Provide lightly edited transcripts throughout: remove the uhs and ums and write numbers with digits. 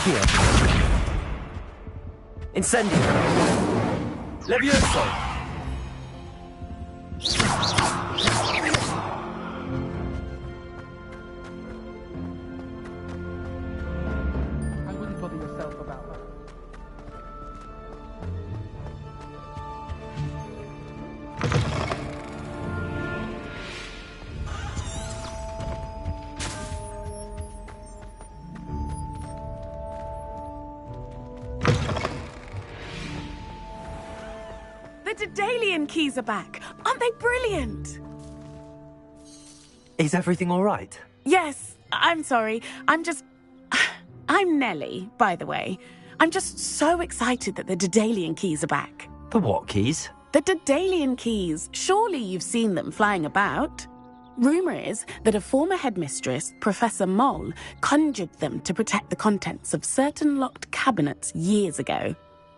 Accio. Incendio. Levioso. I wouldn't bother yourself about that. The Daedalian keys are back. Aren't they brilliant? Is everything all right? Yes, I'm sorry. I'm Nellie, by the way. I'm just so excited that the Daedalian keys are back. The what keys? The Daedalian keys. Surely you've seen them flying about. Rumour is that a former headmistress, Professor Moll, conjured them to protect the contents of certain locked cabinets years ago.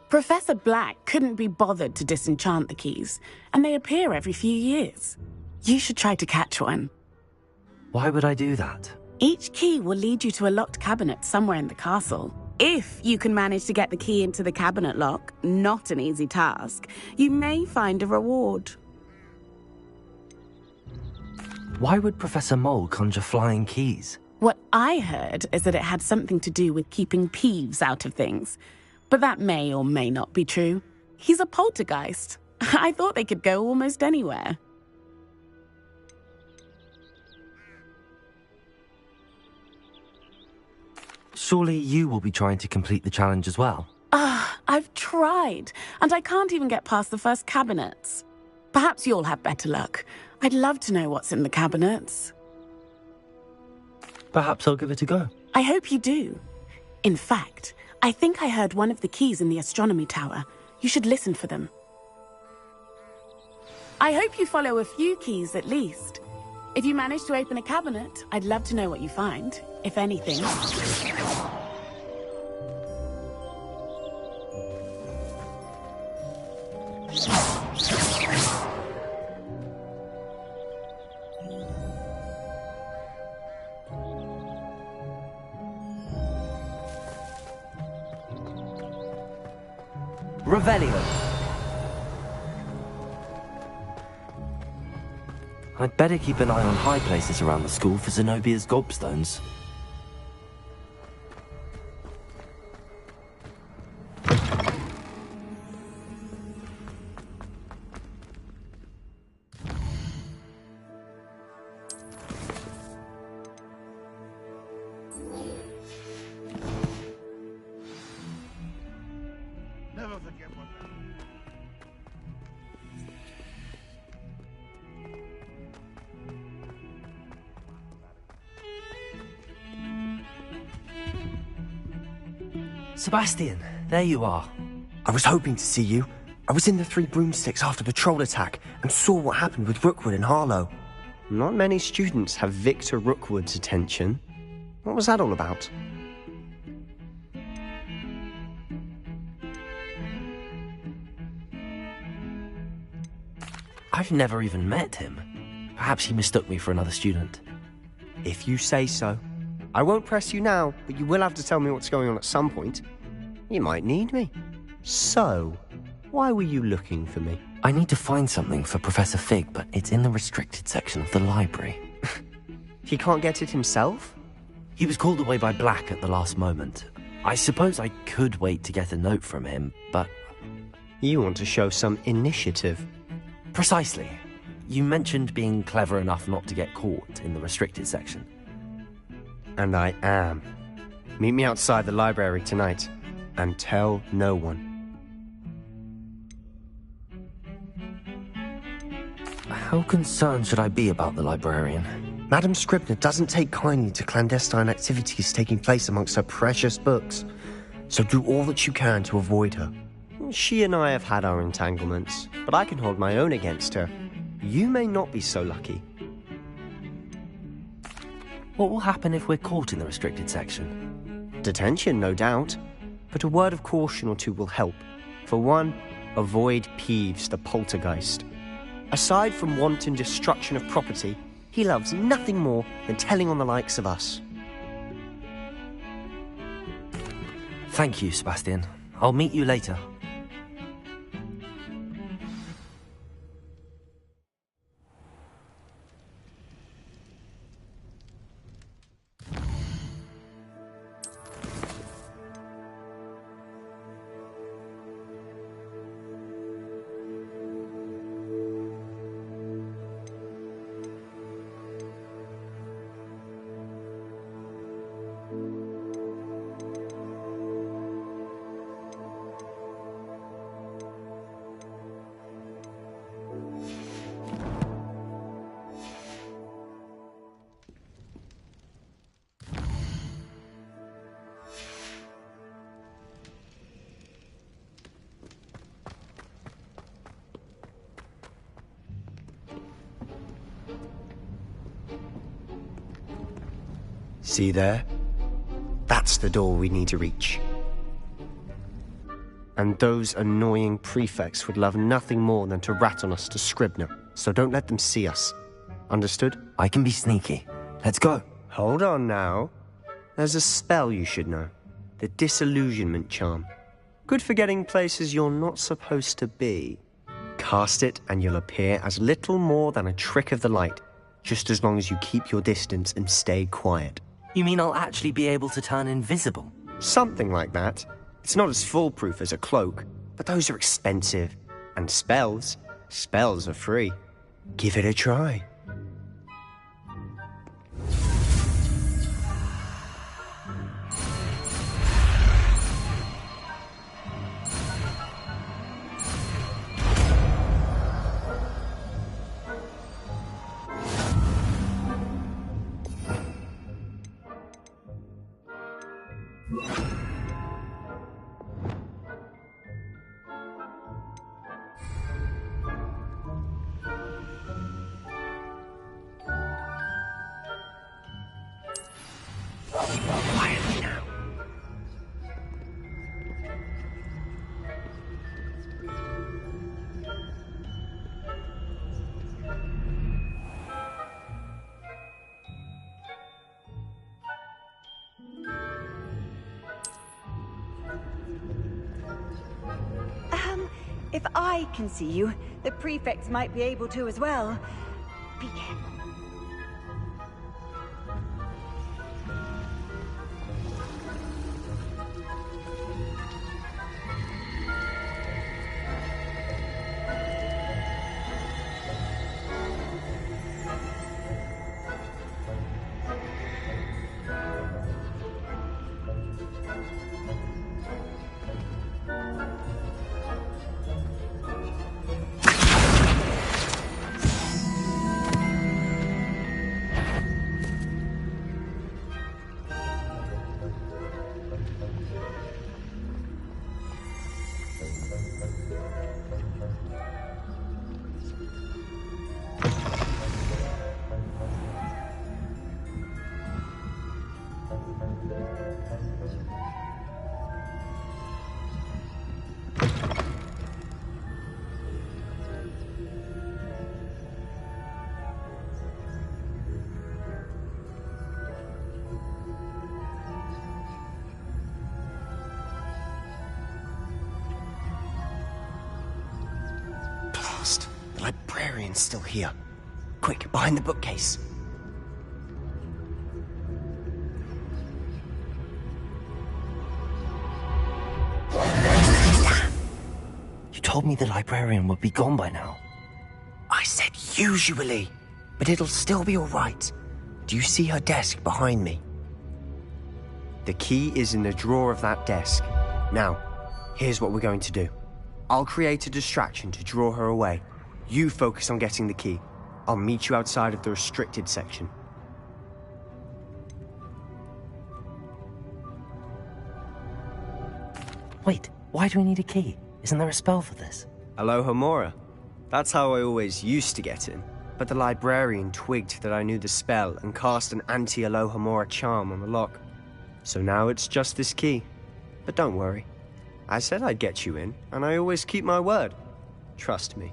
Professor Black couldn't be bothered to disenchant the keys, and they appear every few years. You should try to catch one. Why would I do that? Each key will lead you to a locked cabinet somewhere in the castle. If you can manage to get the key into the cabinet lock, not an easy task, you may find a reward. Why would Professor Mole conjure flying keys? What I heard is that it had something to do with keeping Peeves out of things. But that may or may not be true. He's a poltergeist. I thought they could go almost anywhere. Surely you will be trying to complete the challenge as well? I've tried, and I can't even get past the first cabinets. Perhaps you'll have better luck. I'd love to know what's in the cabinets. Perhaps I'll give it a go. I hope you do. In fact, I think I heard one of the keys in the astronomy tower. You should listen for them. I hope you follow a few keys at least. If you manage to open a cabinet, I'd love to know what you find, if anything. Revelio. I'd better keep an eye on high places around the school for Zenobia's gobstones. Never forget what happened. Sebastian, there you are. I was hoping to see you. I was in the Three Broomsticks after the troll attack and saw what happened with Rookwood and Harlow. Not many students have Victor Rookwood's attention. What was that all about? I've never even met him. Perhaps he mistook me for another student. If you say so. I won't press you now, but you will have to tell me what's going on at some point. You might need me. So, why were you looking for me? I need to find something for Professor Fig, but it's in the restricted section of the library. He can't get it himself? He was called away by Black at the last moment. I suppose I could wait to get a note from him, but... You want to show some initiative. Precisely. You mentioned being clever enough not to get caught in the restricted section. And I am. Meet me outside the library tonight, and tell no one. How concerned should I be about the librarian? Madam Scribner doesn't take kindly to clandestine activities taking place amongst her precious books, so do all that you can to avoid her. She and I have had our entanglements, but I can hold my own against her. You may not be so lucky. What will happen if we're caught in the restricted section? Detention, no doubt, but a word of caution or two will help. For one, avoid Peeves, the poltergeist. Aside from wanton destruction of property, he loves nothing more than telling on the likes of us. Thank you, Sebastian. I'll meet you later. See there? That's the door we need to reach. And those annoying prefects would love nothing more than to rat on us to Scribner, so don't let them see us. Understood? I can be sneaky. Let's go. Hold on now. There's a spell you should know. The Disillusionment Charm. Good for getting places you're not supposed to be. Cast it and you'll appear as little more than a trick of the light, just as long as you keep your distance and stay quiet. You mean I'll actually be able to turn invisible? Something like that. It's not as foolproof as a cloak, but those are expensive. And spells are free. Give it a try. Quietly now. If I can see you, the prefects might be able to as well. Be careful. The librarian's still here. Quick, behind the bookcase. You told me the librarian would be gone by now. I said usually, but it'll still be all right. Do you see her desk behind me? The key is in the drawer of that desk. Now, here's what we're going to do. I'll create a distraction to draw her away. You focus on getting the key. I'll meet you outside of the restricted section. Wait, why do we need a key? Isn't there a spell for this? Alohomora. That's how I always used to get in. But the librarian twigged that I knew the spell and cast an anti-Alohomora charm on the lock. So now it's just this key. But don't worry. I said I'd get you in, and I always keep my word. Trust me.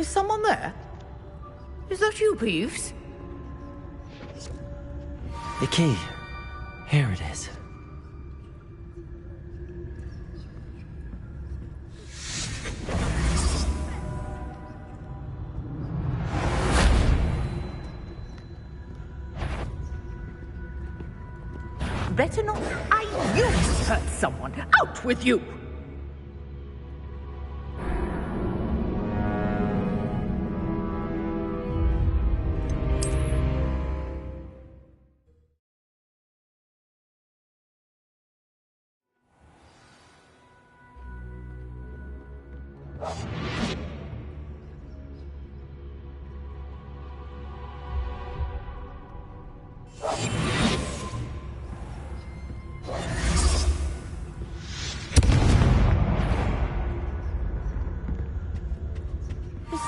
Is someone there? Is that you, Peeves? The key. Here it is. Better not. You hurt someone. Out with you!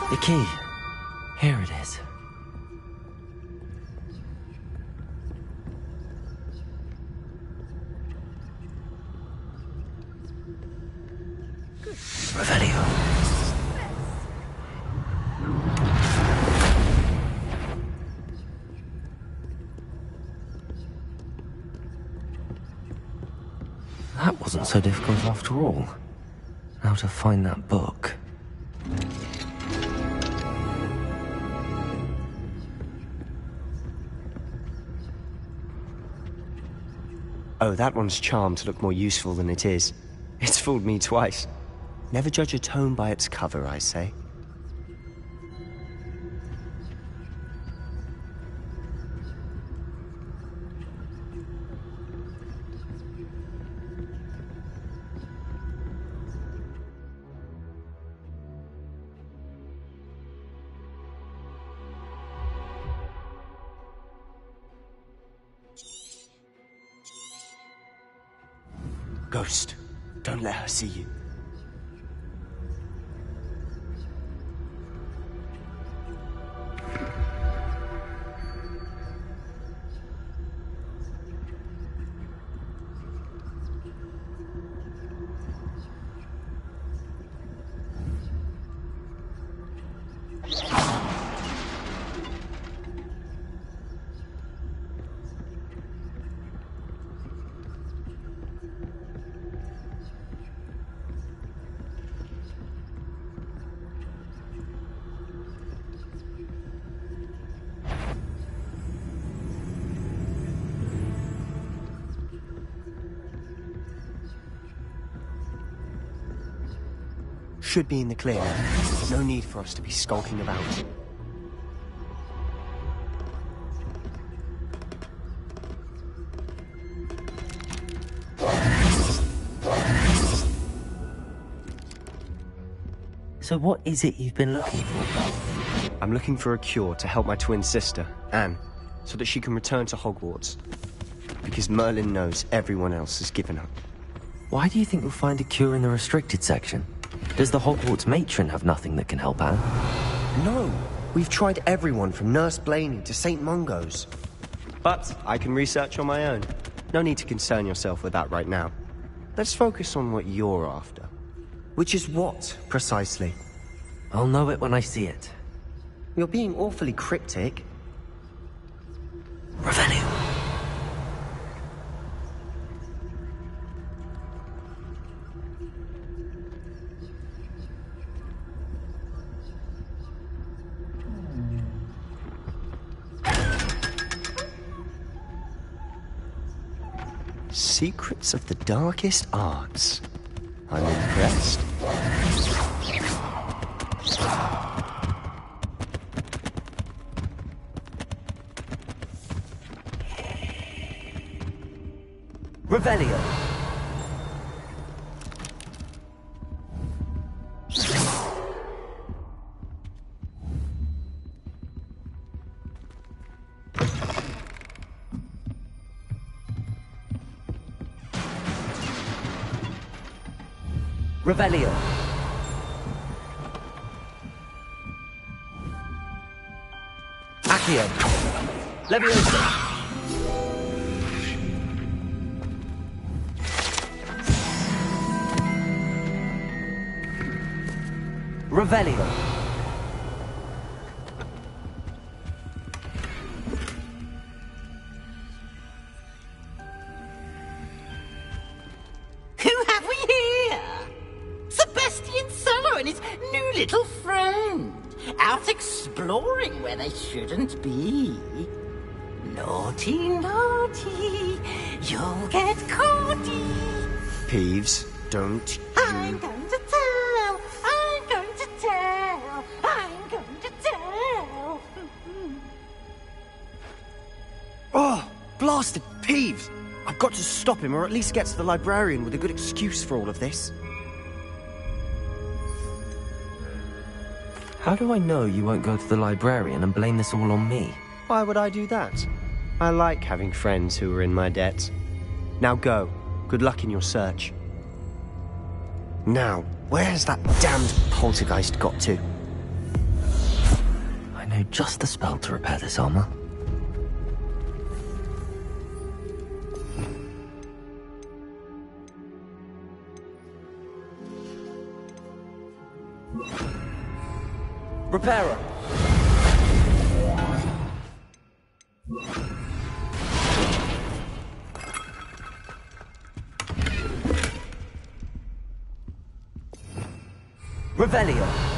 The key. Here it is. Revelio. That wasn't so difficult after all. How to find that book. Oh, that one's charmed to look more useful than it is. It's fooled me twice. Never judge a tome by its cover, I say. Ghost, don't let her see you. Should be in the clear now. No need for us to be skulking about. So what is it you've been looking for? I'm looking for a cure to help my twin sister, Anne, so that she can return to Hogwarts. Because Merlin knows everyone else has given up. Why do you think you'll find a cure in the restricted section? Does the Hogwarts matron have nothing that can help Anne? No! We've tried everyone from Nurse Blaney to St. Mungo's. But I can research on my own. No need to concern yourself with that right now. Let's focus on what you're after. Which is what, precisely? I'll know it when I see it. You're being awfully cryptic. Revelio. Secrets of the darkest arts. I'm impressed. Revelio. Revelio. Accio. Leviosa. Revelio. little friend, out exploring where they shouldn't be. Naughty, naughty, you'll get caughty. Peeves, don't I'm going to tell, I'm going to tell, I'm going to tell. Oh, blasted Peeves! I've got to stop him, or at least get to the librarian with a good excuse for all of this. How do I know you won't go to the librarian and blame this all on me? Why would I do that? I like having friends who are in my debt. Now go. Good luck in your search. Now, where's that damned poltergeist got to? I know just the spell to repair this armor. Repairer! Revelio!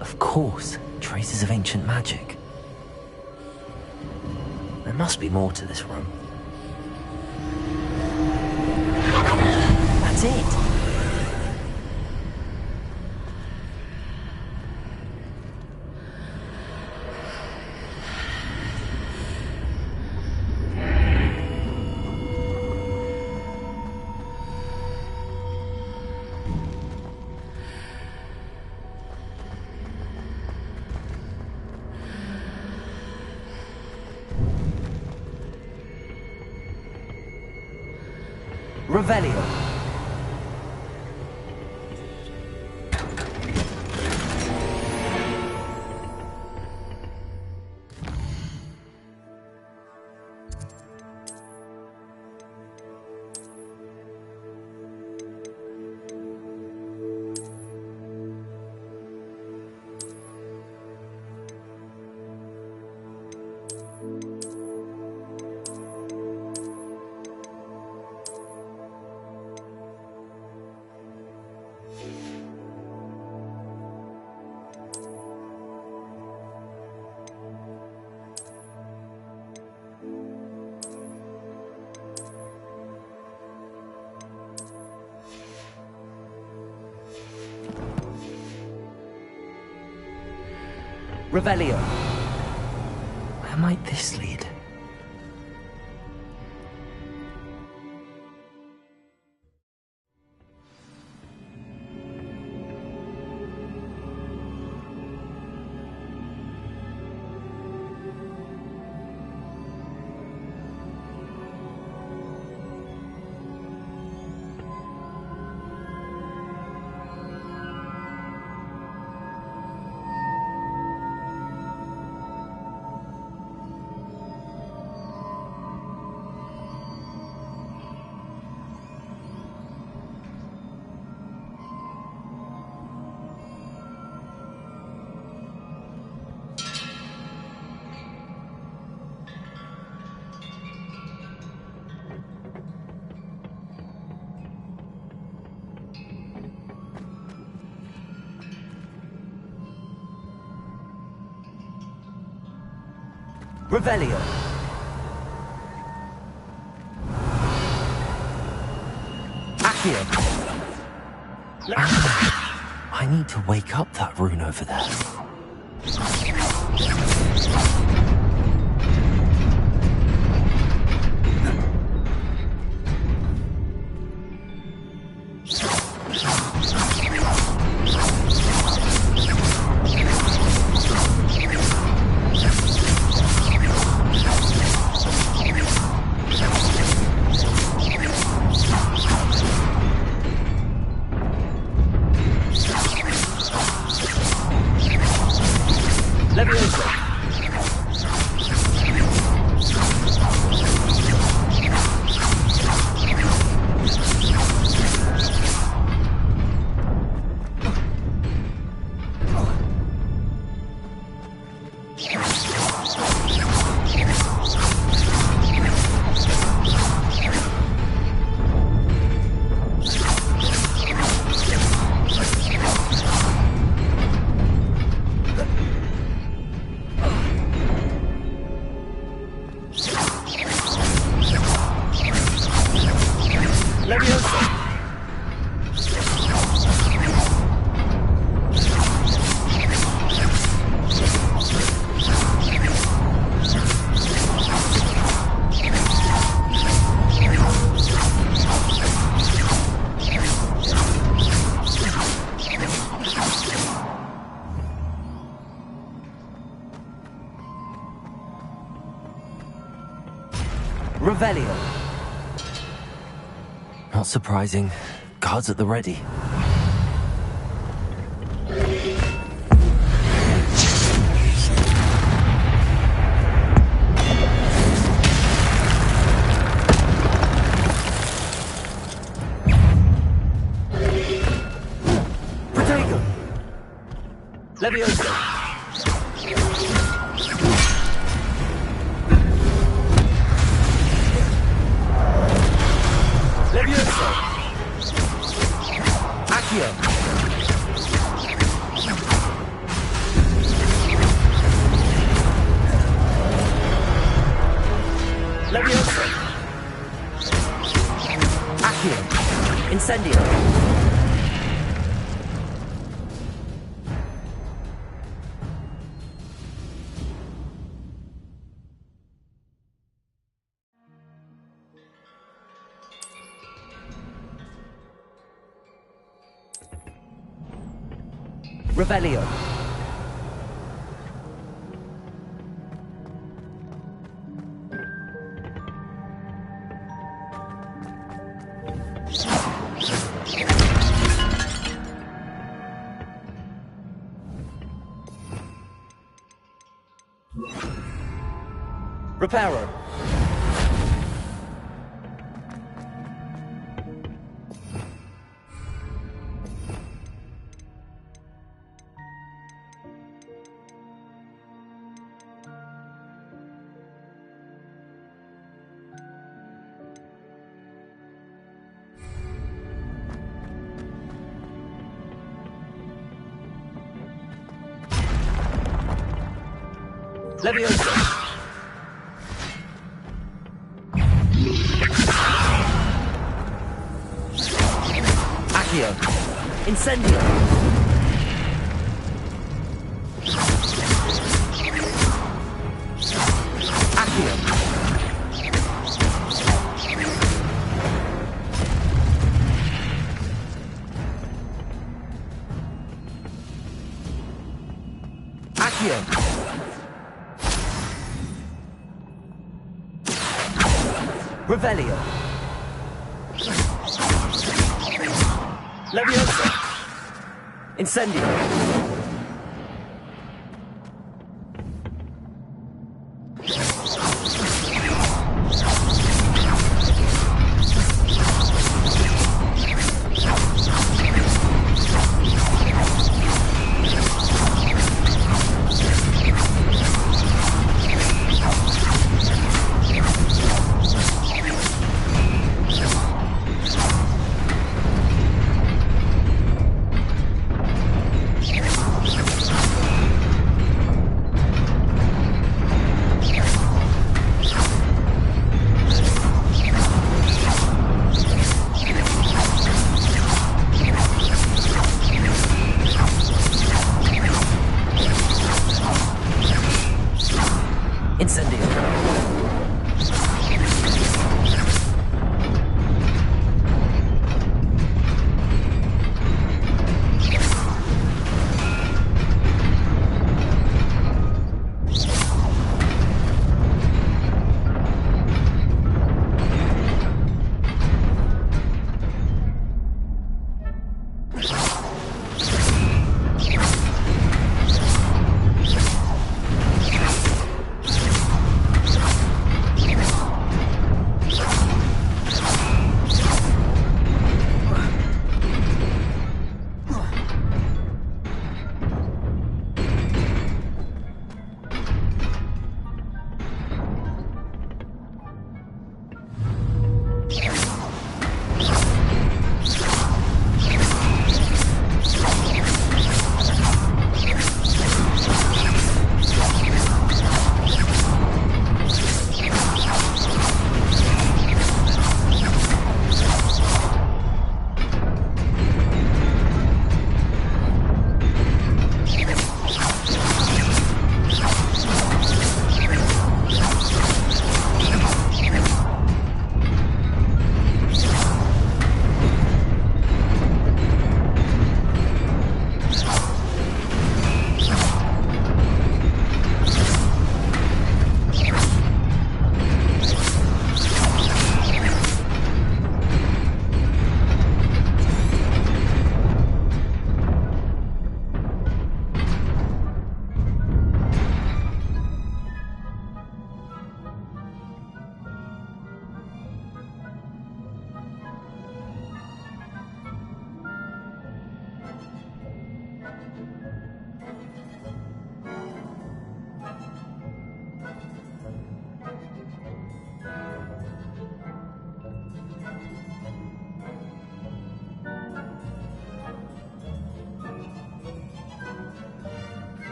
Of course, traces of ancient magic. There must be more to this room. That's it! Revelio! Revelio! Where might this lead? Revelio. Accio. I need to wake up that rune over there. Revelio. Not surprising. Guards at the ready. Protego. Levioso. Levioso. Accio. Incendio. Revelio. Reparo. Levioso. Accio. Incendio. Accio. Accio. Revelio. Levioso. Incendio.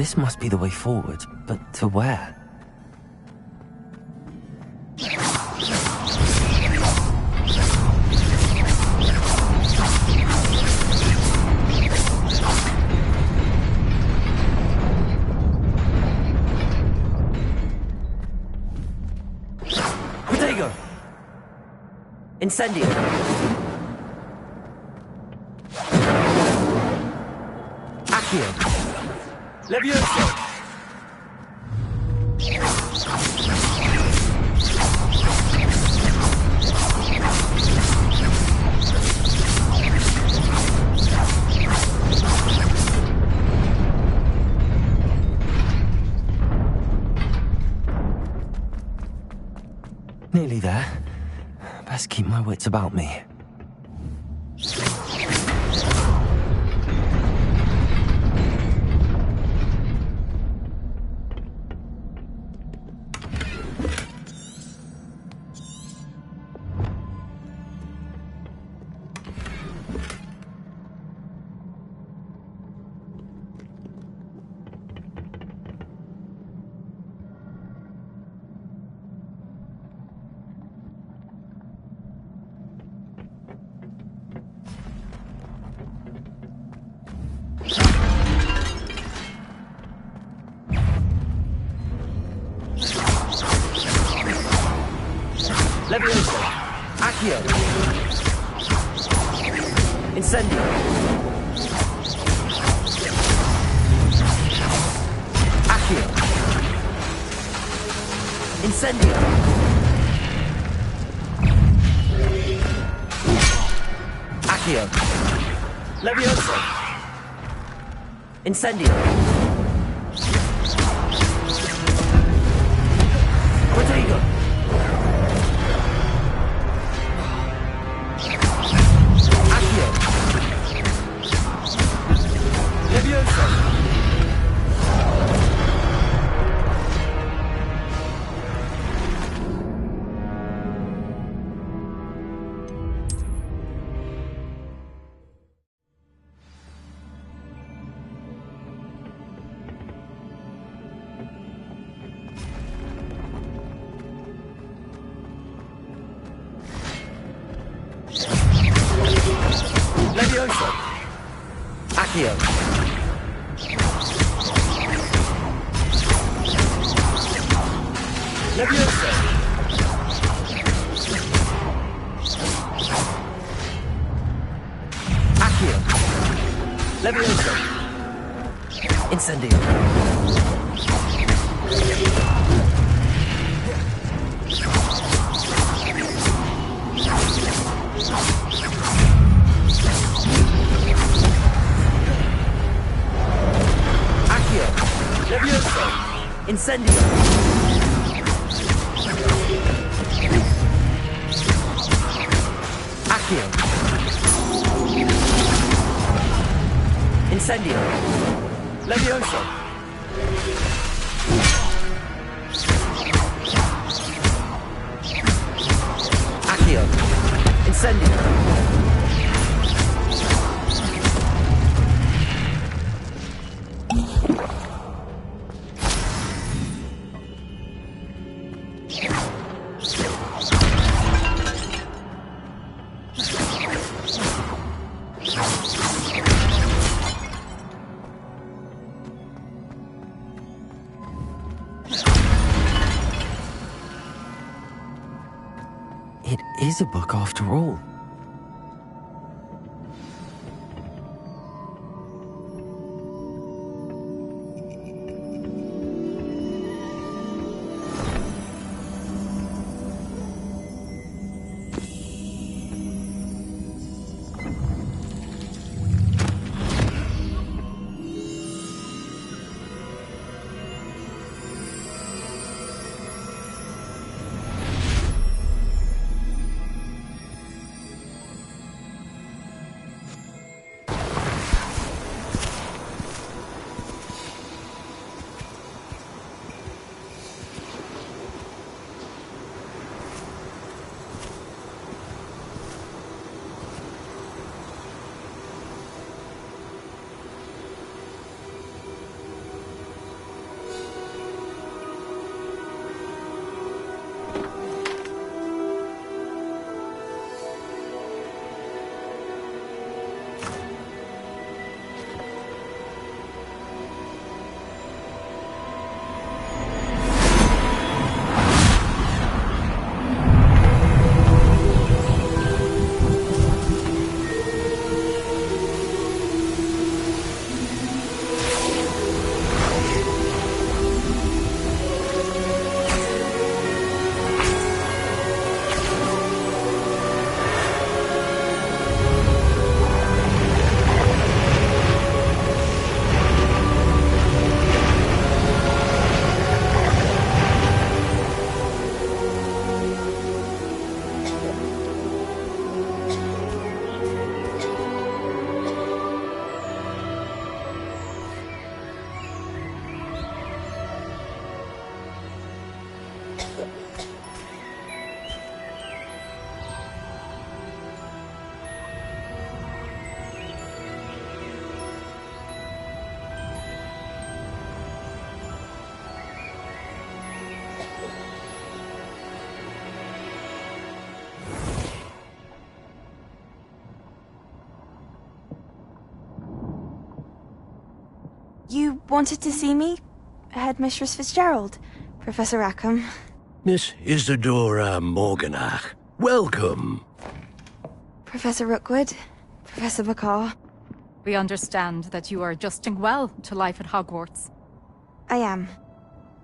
This must be the way forward, but to where? Protego! Incendio! Accio! Levioso! Nearly there. Best keep my wits about me. Levioso! Accio! Incendio! Accio! Incendio! Accio! Levioso! Incendio! Protego! Levioso! Accio! Levioso! Accio! Levioso! Incendio! Levioso! Incendio! Accio! Incendio! Levioso! Accio! Incendio! It is a book after all. You wanted to see me? Headmistress Fitzgerald, Professor Rackham. Miss Isadora Morganach, welcome. Professor Rookwood, Professor McCaw. We understand that you are adjusting well to life at Hogwarts. I am.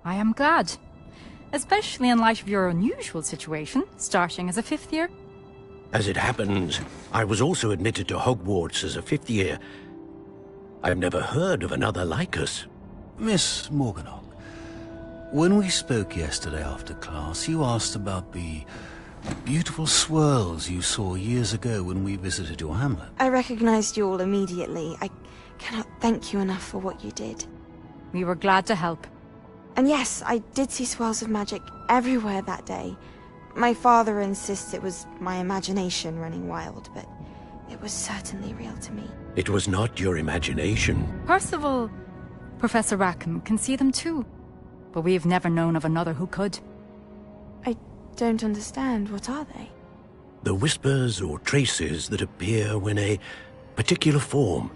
I am glad. Especially in light of your unusual situation, starting as a 5th year. As it happens, I was also admitted to Hogwarts as a 5th year. I've never heard of another like us. Miss Morganach, when we spoke yesterday after class, you asked about the beautiful swirls you saw years ago when we visited your hamlet. I recognized you all immediately. I cannot thank you enough for what you did. We were glad to help. And yes, I did see swirls of magic everywhere that day. My father insists it was my imagination running wild, but it was certainly real to me. It was not your imagination. Percival, Professor Rackham can see them too. But we've never known of another who could. I don't understand. What are they? The whispers or traces that appear when a particular form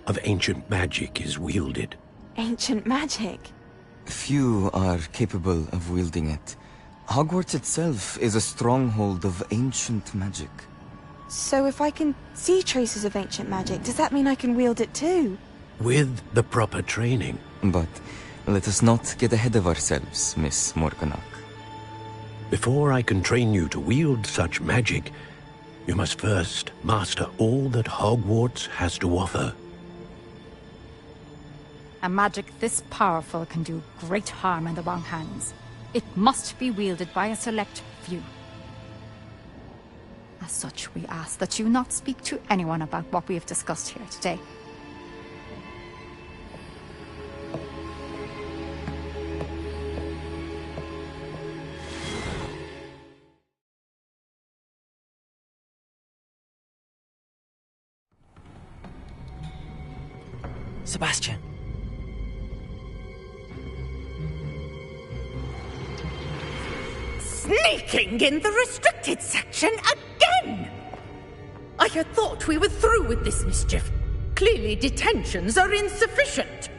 of ancient magic is wielded. Ancient magic? Few are capable of wielding it. Hogwarts itself is a stronghold of ancient magic. So if I can see traces of ancient magic, does that mean I can wield it too? With the proper training. But let us not get ahead of ourselves, Miss Morganach. Before I can train you to wield such magic, you must first master all that Hogwarts has to offer. A magic this powerful can do great harm in the wrong hands. It must be wielded by a select few. As such, we ask that you not speak to anyone about what we have discussed here today. Sebastian. Sneaking in the restricted section again! I had thought we were through with this mischief. Clearly detentions are insufficient.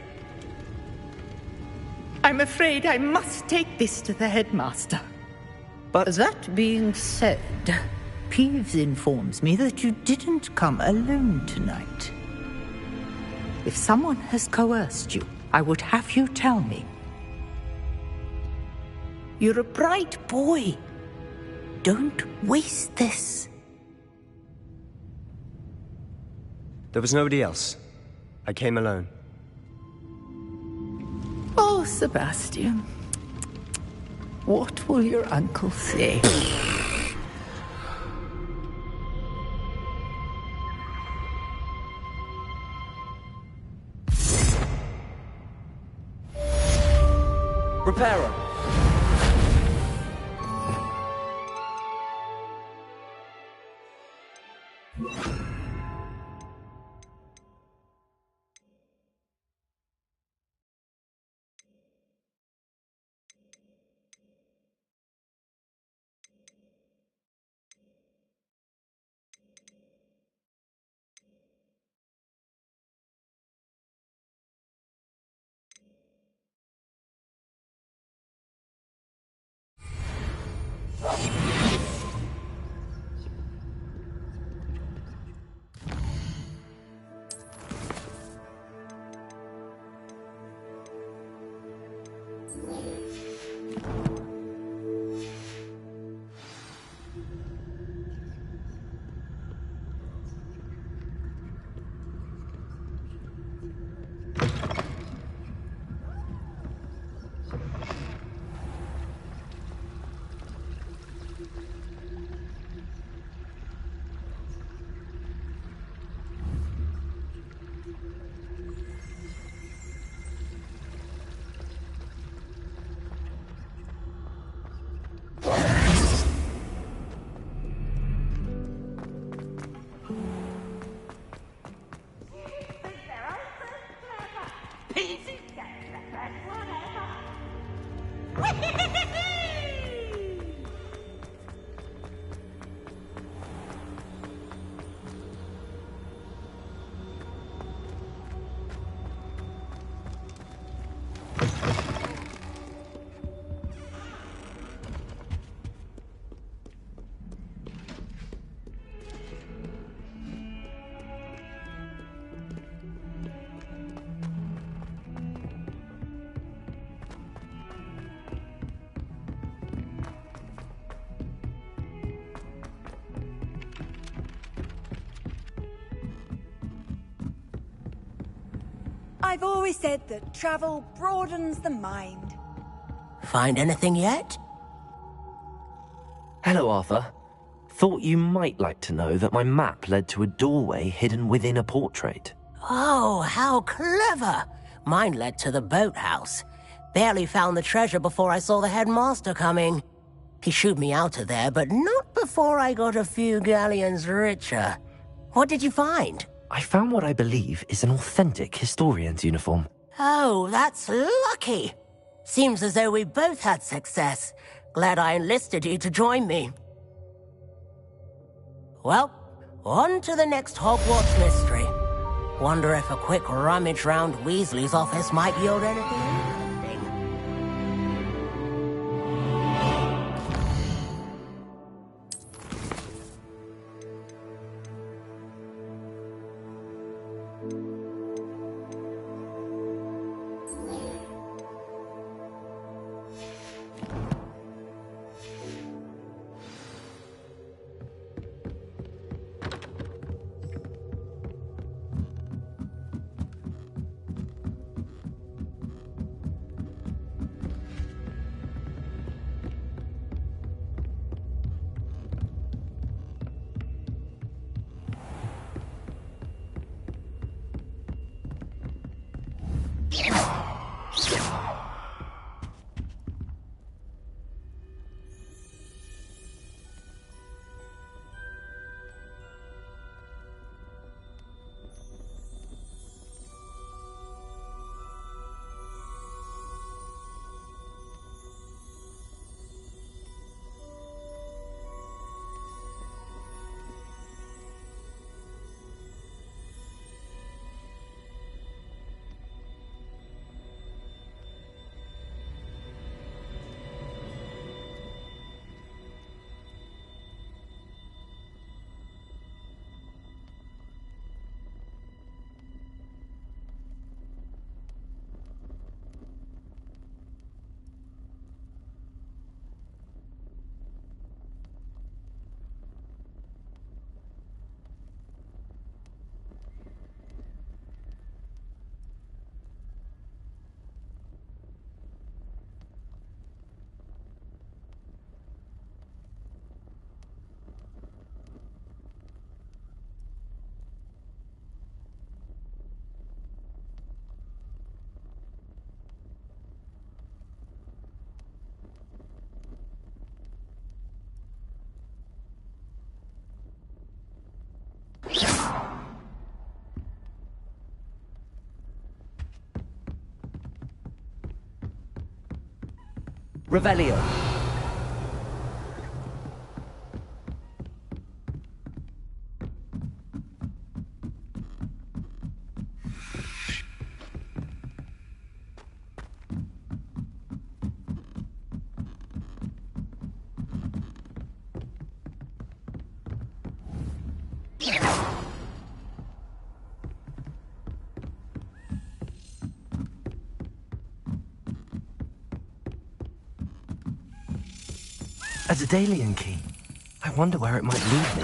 I'm afraid I must take this to the headmaster. But that being said, Peeves informs me that you didn't come alone tonight. If someone has coerced you, I would have you tell me. You're a bright boy. Don't waste this. There was nobody else. I came alone. Oh, Sebastian. What will your uncle say? Reparo. I've always said that travel broadens the mind. Find anything yet? Hello, Arthur. Thought you might like to know that my map led to a doorway hidden within a portrait. Oh, how clever! Mine led to the boathouse. Barely found the treasure before I saw the headmaster coming. He shooed me out of there, but not before I got a few galleons richer. What did you find? I found what I believe is an authentic historian's uniform. Oh, that's lucky. Seems as though we both had success. Glad I enlisted you to join me. Well, on to the next Hogwarts mystery. Wonder if a quick rummage round Weasley's office might yield anything interesting. Revelio. A Daedalian key. I wonder where it might lead me.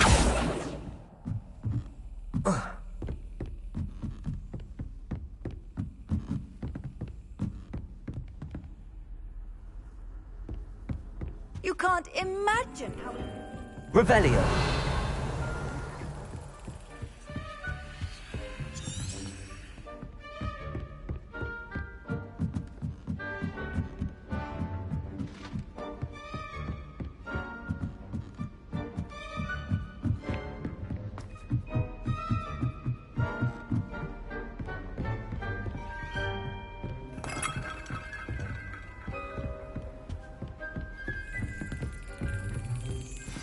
You can't imagine how... Revelio.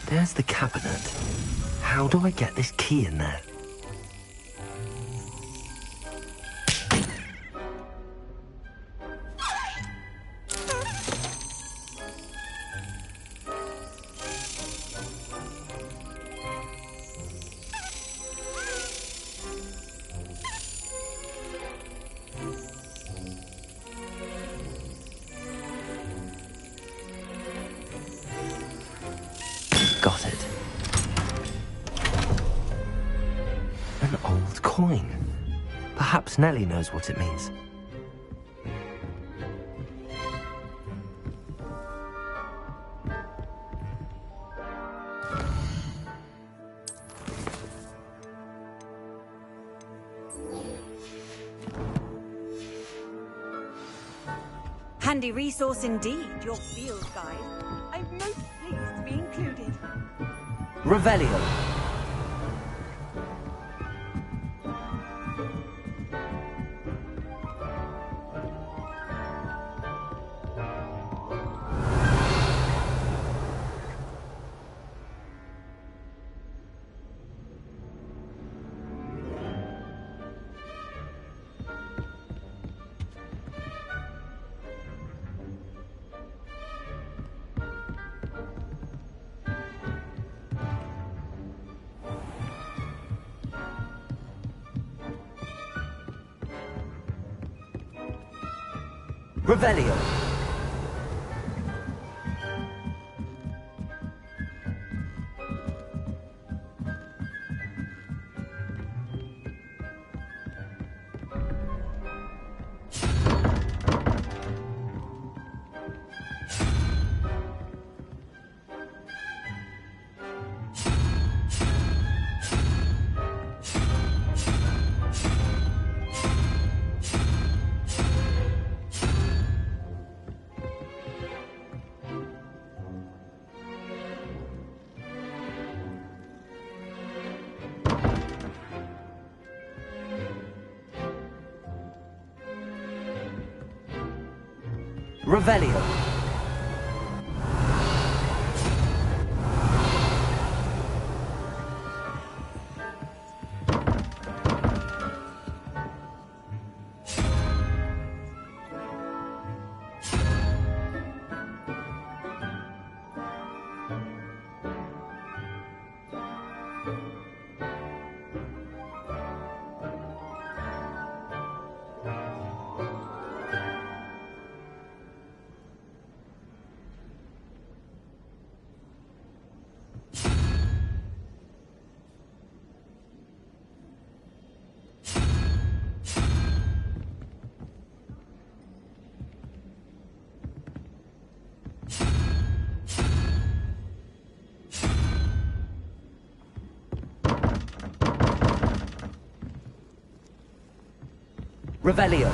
There's the cabinet. How do I get this key in there? Got it. An old coin. Perhaps Nellie knows what it means. Handy resource indeed, your field guide. I'm most pleased to be included. Revelio. Revelio. Revelio. Revelio.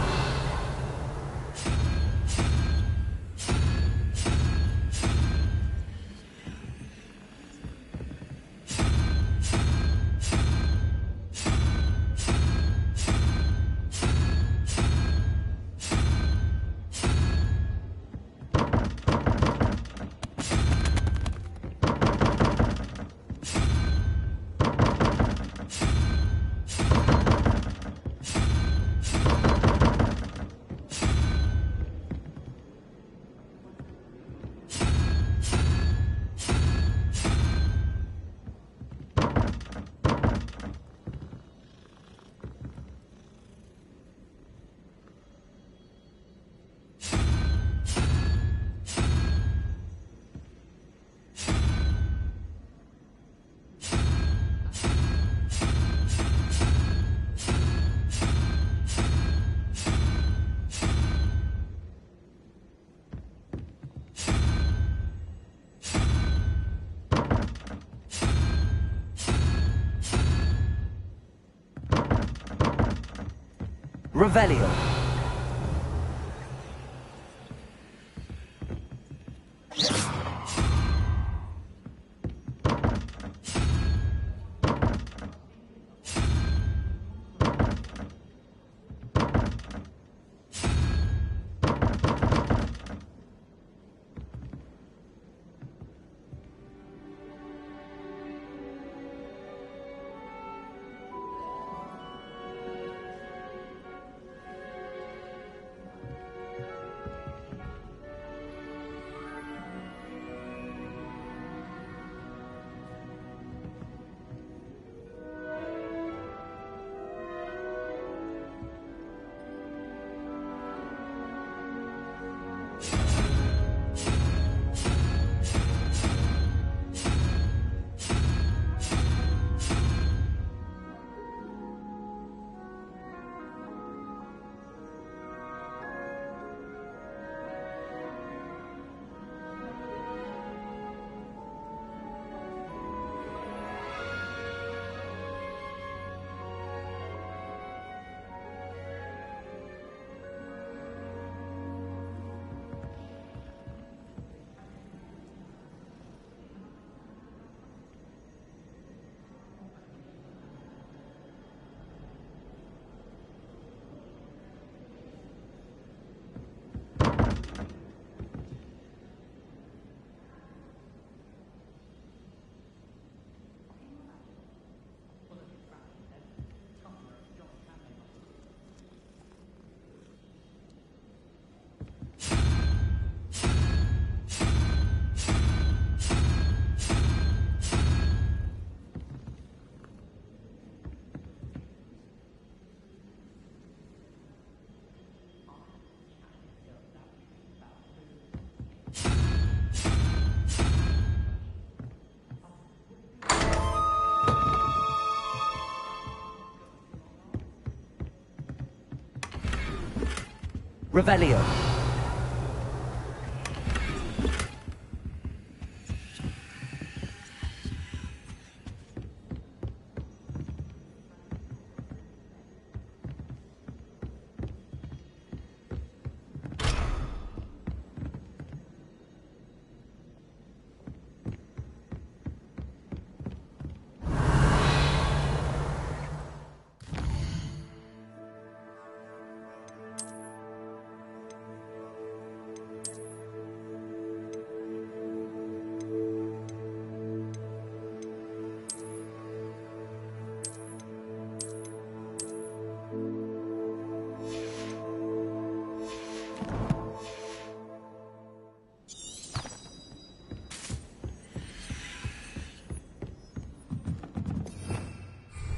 Revelio. Revelio.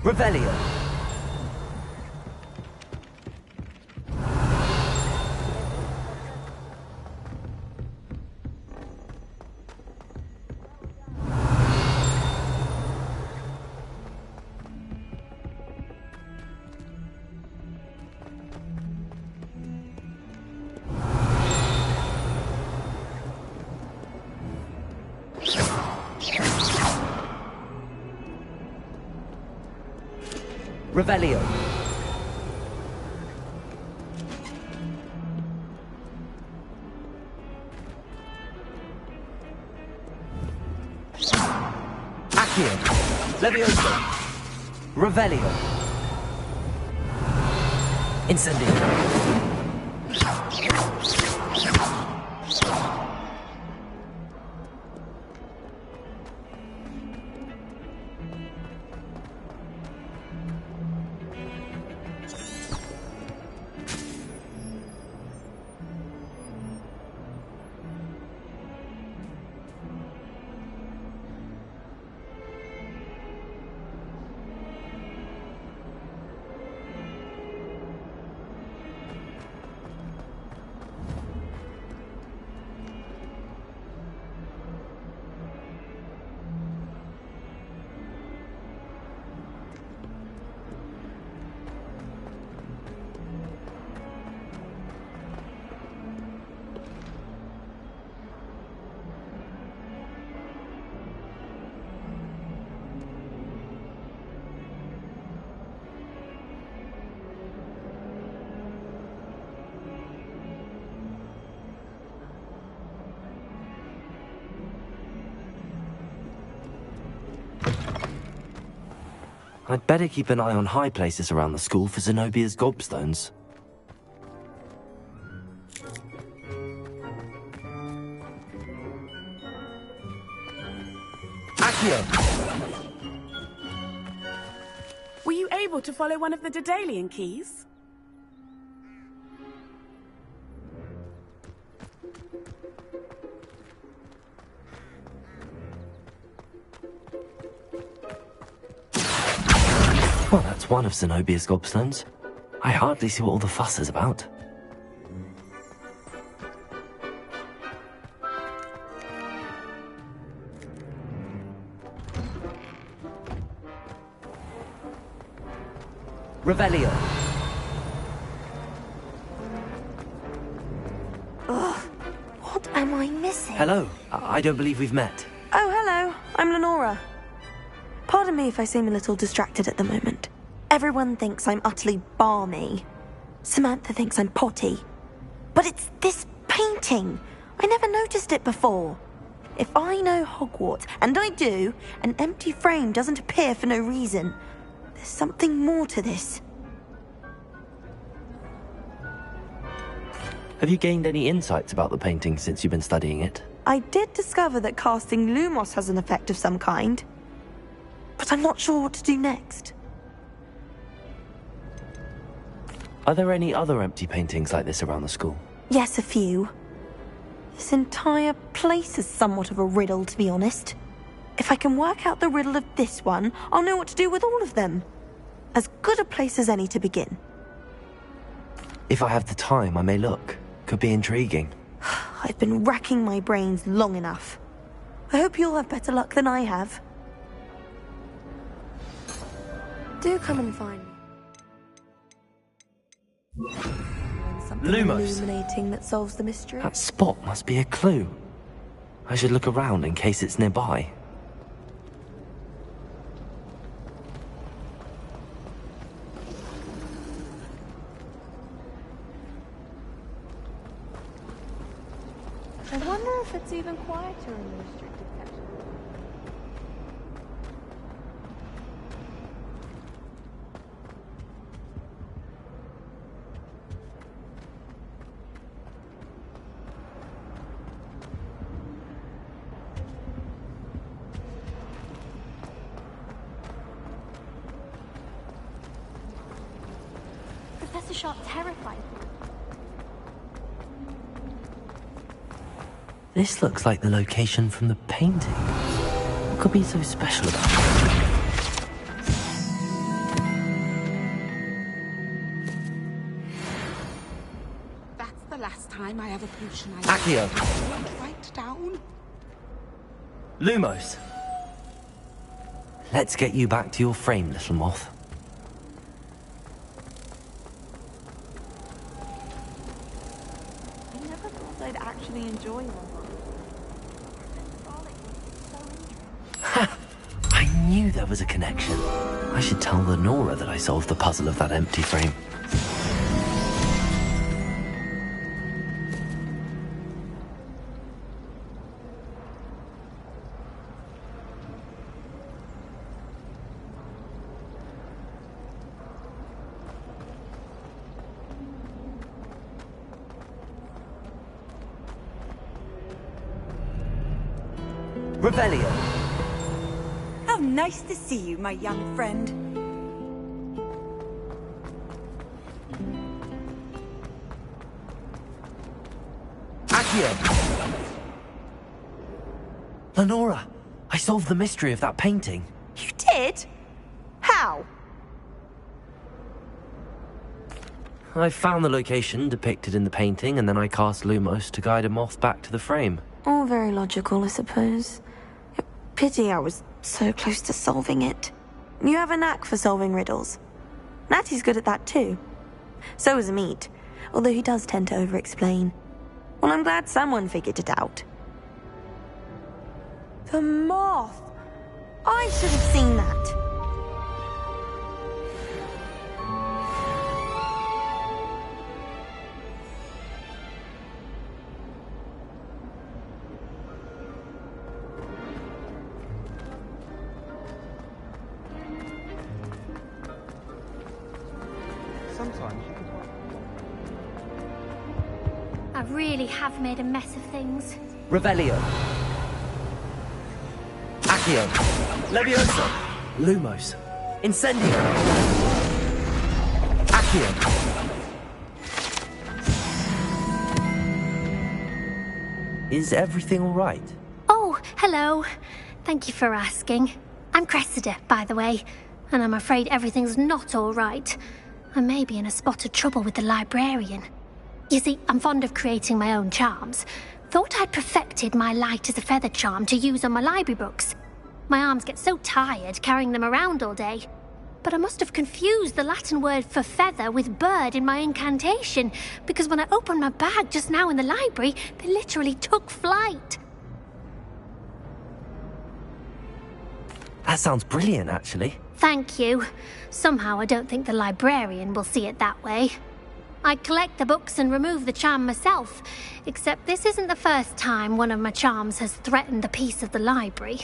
Revelio. Revelio. Accio. Levioso. Revelio. Incendio. I'd better keep an eye on high places around the school for Zenobia's gobstones. Accio! Were you able to follow one of the Daedalian keys? Well, that's one of Zenobia's gobstones. I hardly see what all the fuss is about. Revelio. Ugh, what am I missing? Hello. I don't believe we've met. Oh, hello. I'm Lenora. Pardon me if I seem a little distracted at the moment. Everyone thinks I'm utterly balmy. Samantha thinks I'm potty. But it's this painting. I never noticed it before. If I know Hogwarts, and I do, an empty frame doesn't appear for no reason. There's something more to this. Have you gained any insights about the painting since you've been studying it? I did discover that casting Lumos has an effect of some kind. But I'm not sure what to do next. Are there any other empty paintings like this around the school? Yes, a few. This entire place is somewhat of a riddle, to be honest. If I can work out the riddle of this one, I'll know what to do with all of them. As good a place as any to begin. If I have the time, I may look. Could be intriguing. I've been racking my brains long enough. I hope you'll have better luck than I have. Do come and find me. something Lumos. illuminating that solves the mystery? That spot must be a clue. I should look around in case it's nearby. I wonder if it's even quieter in the restricted section. Professor Sharp terrified me. This looks like the location from the painting. What could be so special about it? That's the last time I have a potion I Accio. won't write down. Lumos. Let's get you back to your frame, little moth. I never thought I'd actually enjoy one. I knew there was a connection. I should tell Lenora that I solved the puzzle of that empty frame. Revelio. How nice to see you, my young friend. Accio. Lenora, I solved the mystery of that painting. You did? How? I found the location depicted in the painting, and then I cast Lumos to guide a moth back to the frame. All very logical, I suppose. Pity I was so close to solving it. You have a knack for solving riddles. Natty's good at that too. So is Amit, although he does tend to over-explain. Well, I'm glad someone figured it out. The moth! I should have seen that. I really have made a mess of things. Revelio. Accio. Leviosa. Lumos. Incendio. Accio. Is everything all right? Oh, hello. Thank you for asking. I'm Cressida, by the way, and I'm afraid everything's not all right. I may be in a spot of trouble with the librarian. You see, I'm fond of creating my own charms. Thought I'd perfected my light as a feather charm to use on my library books. My arms get so tired carrying them around all day. But I must have confused the Latin word for feather with bird in my incantation, because when I opened my bag just now in the library, they literally took flight. That sounds brilliant, actually. Thank you. Somehow I don't think the librarian will see it that way. I collect the books and remove the charm myself, except this isn't the first time one of my charms has threatened the peace of the library.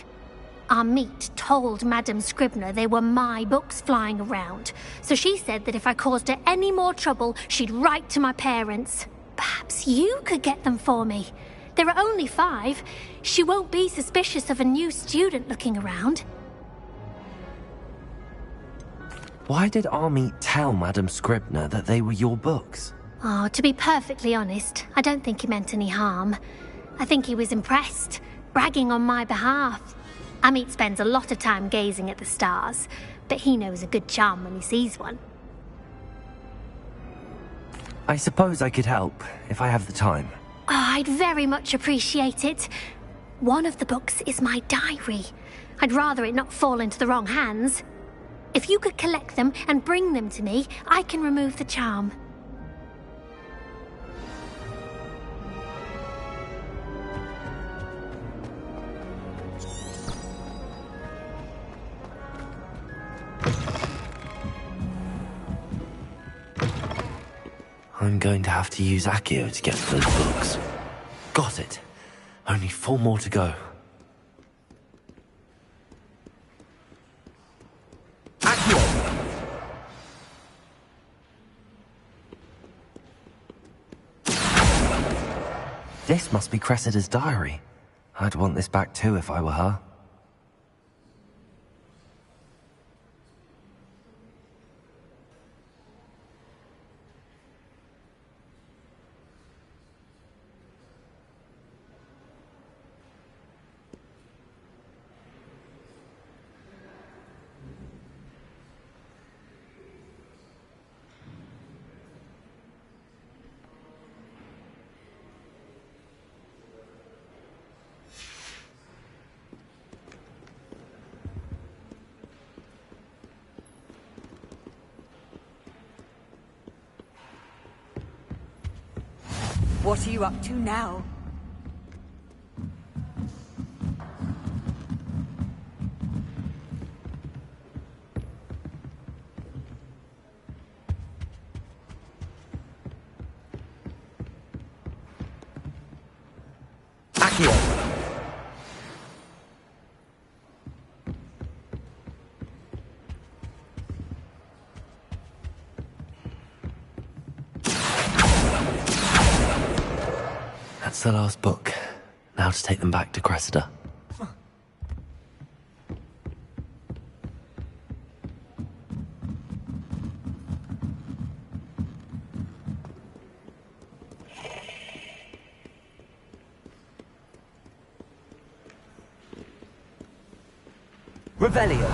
Amit told Madame Scribner they were my books flying around, so she said that if I caused her any more trouble, she'd write to my parents. Perhaps you could get them for me. There are only 5. She won't be suspicious of a new student looking around. Why did Amit tell Madame Scribner that they were your books? Oh, to be perfectly honest, I don't think he meant any harm. I think he was impressed, bragging on my behalf. Amit spends a lot of time gazing at the stars, but he knows a good charm when he sees one. I suppose I could help, if I have the time. Oh, I'd very much appreciate it. One of the books is my diary. I'd rather it not fall into the wrong hands. If you could collect them and bring them to me, I can remove the charm. I'm going to have to use Accio to get to those books. Got it. Only 4 more to go. Accio! This must be Cressida's diary. I'd want this back too if I were her. What are you up to now? Accio! That's the last book. Now to take them back to Cressida. Revelio!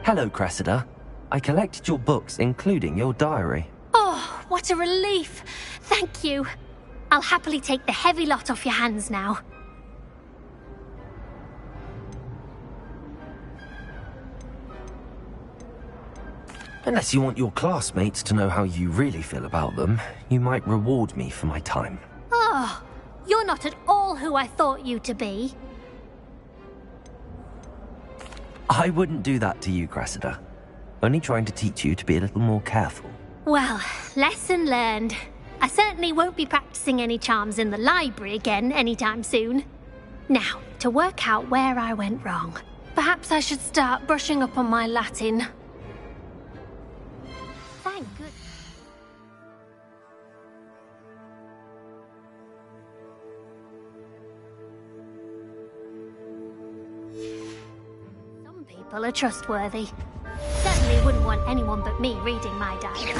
Hello, Cressida. I collected your books, including your diary. Oh, what a relief. Thank you. I'll happily take the heavy lot off your hands now. Unless you want your classmates to know how you really feel about them, you might reward me for my time. Oh, you're not at all who I thought you to be. I wouldn't do that to you, Cressida. Only trying to teach you to be a little more careful. Well, lesson learned. I certainly won't be practicing any charms in the library again anytime soon. Now, to work out where I went wrong. Perhaps I should start brushing up on my Latin. Thank goodness. Some people are trustworthy. Certainly wouldn't want anyone but me reading my diary.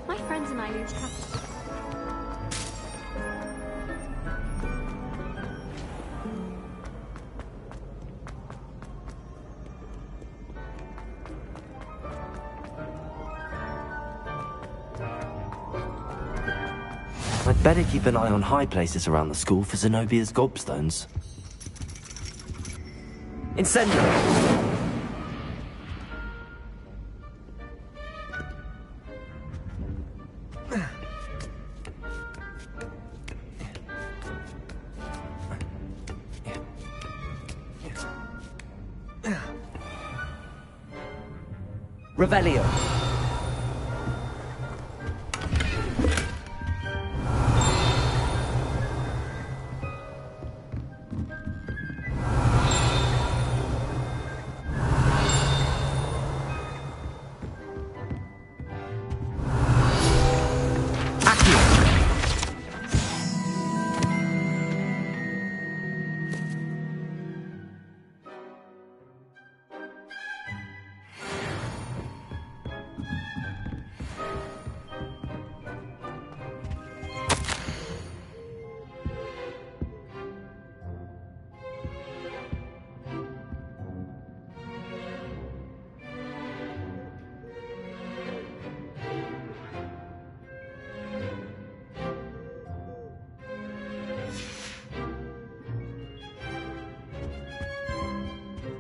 My friends and I lose track. I'd better keep an eye on high places around the school for Zenobia's gobstones. Incendio! Revelio!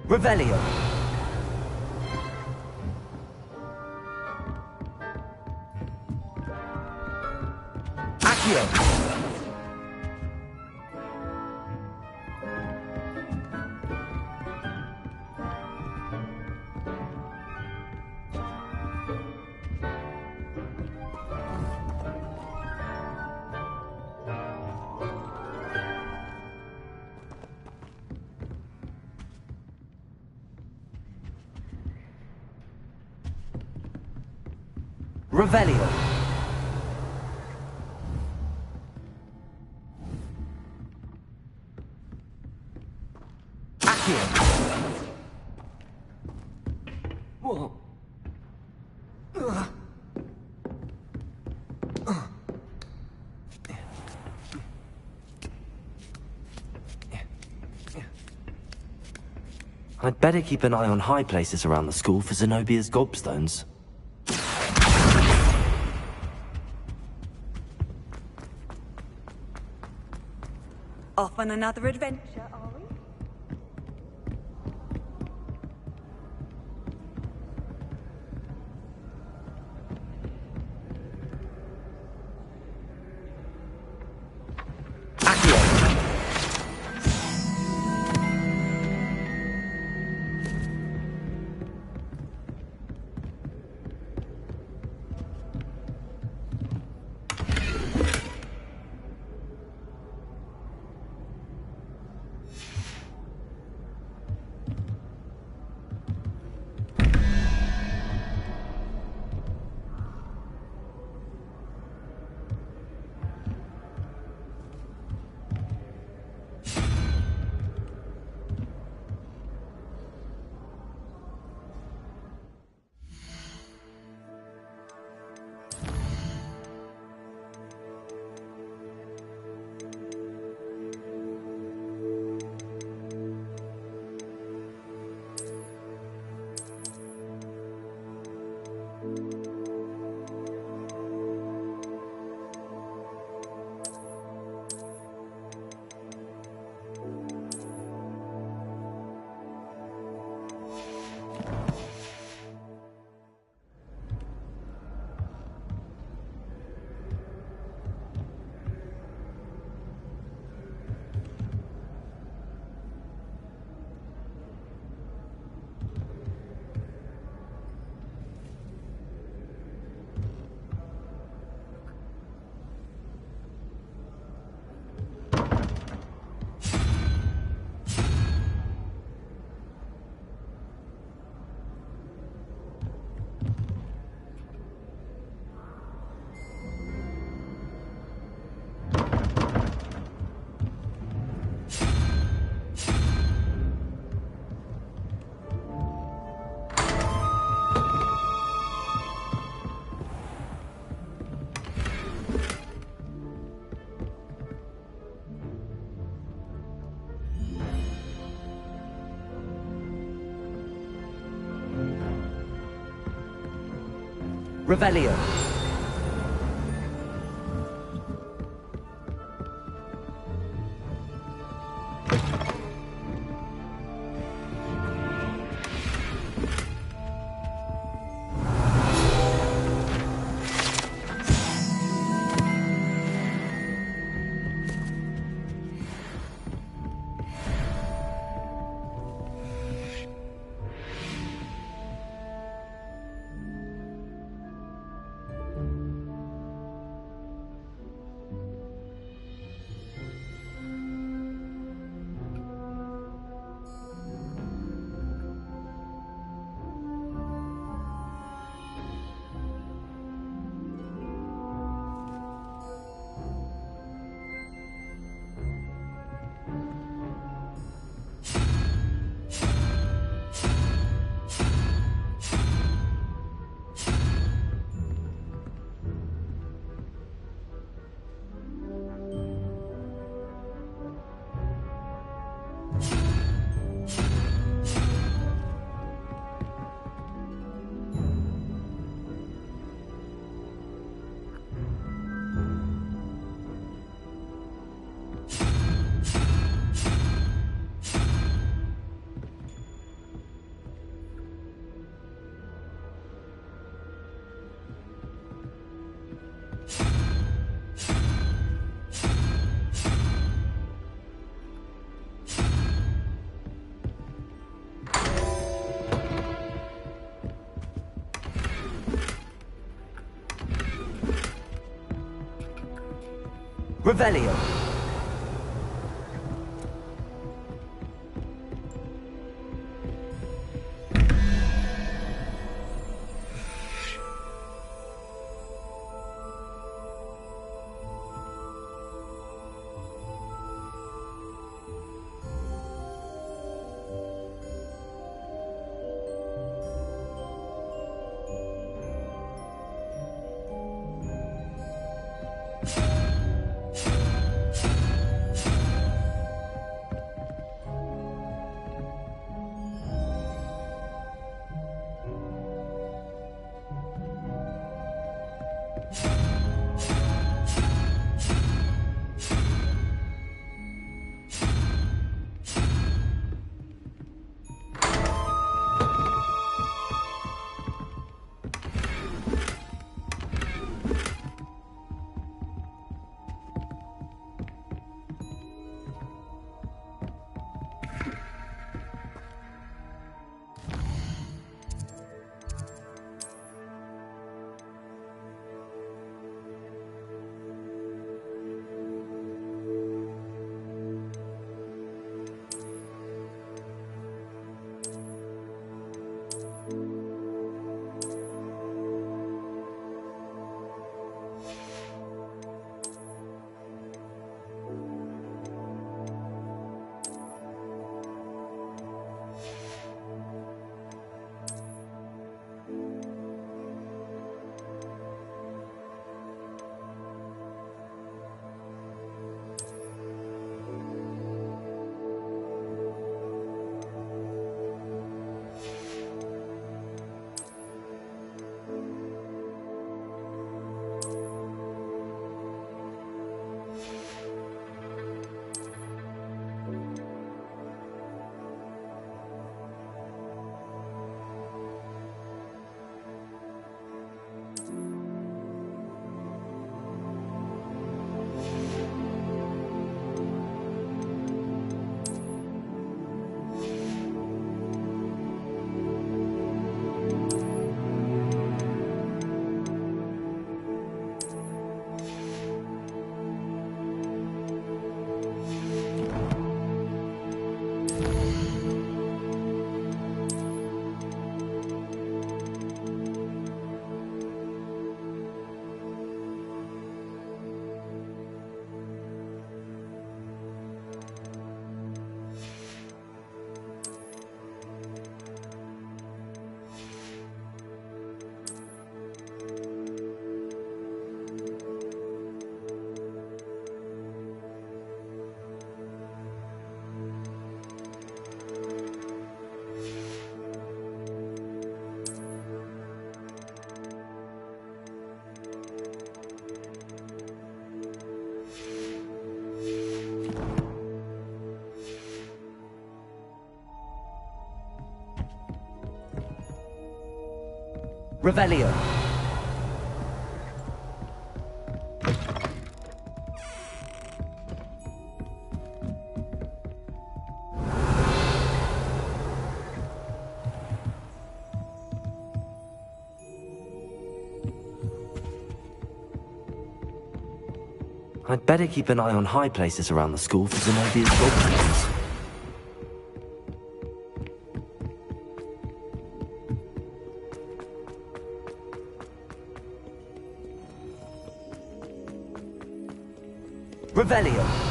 Revelio. Accio. Revelio. Accio. Whoa. I'd better keep an eye on high places around the school for Zenobia's gobstones. Off on another adventure, are we? Revelio. Revelio. Revelio. I'd better keep an eye on high places around the school for Zenobia's goblins. Revelio.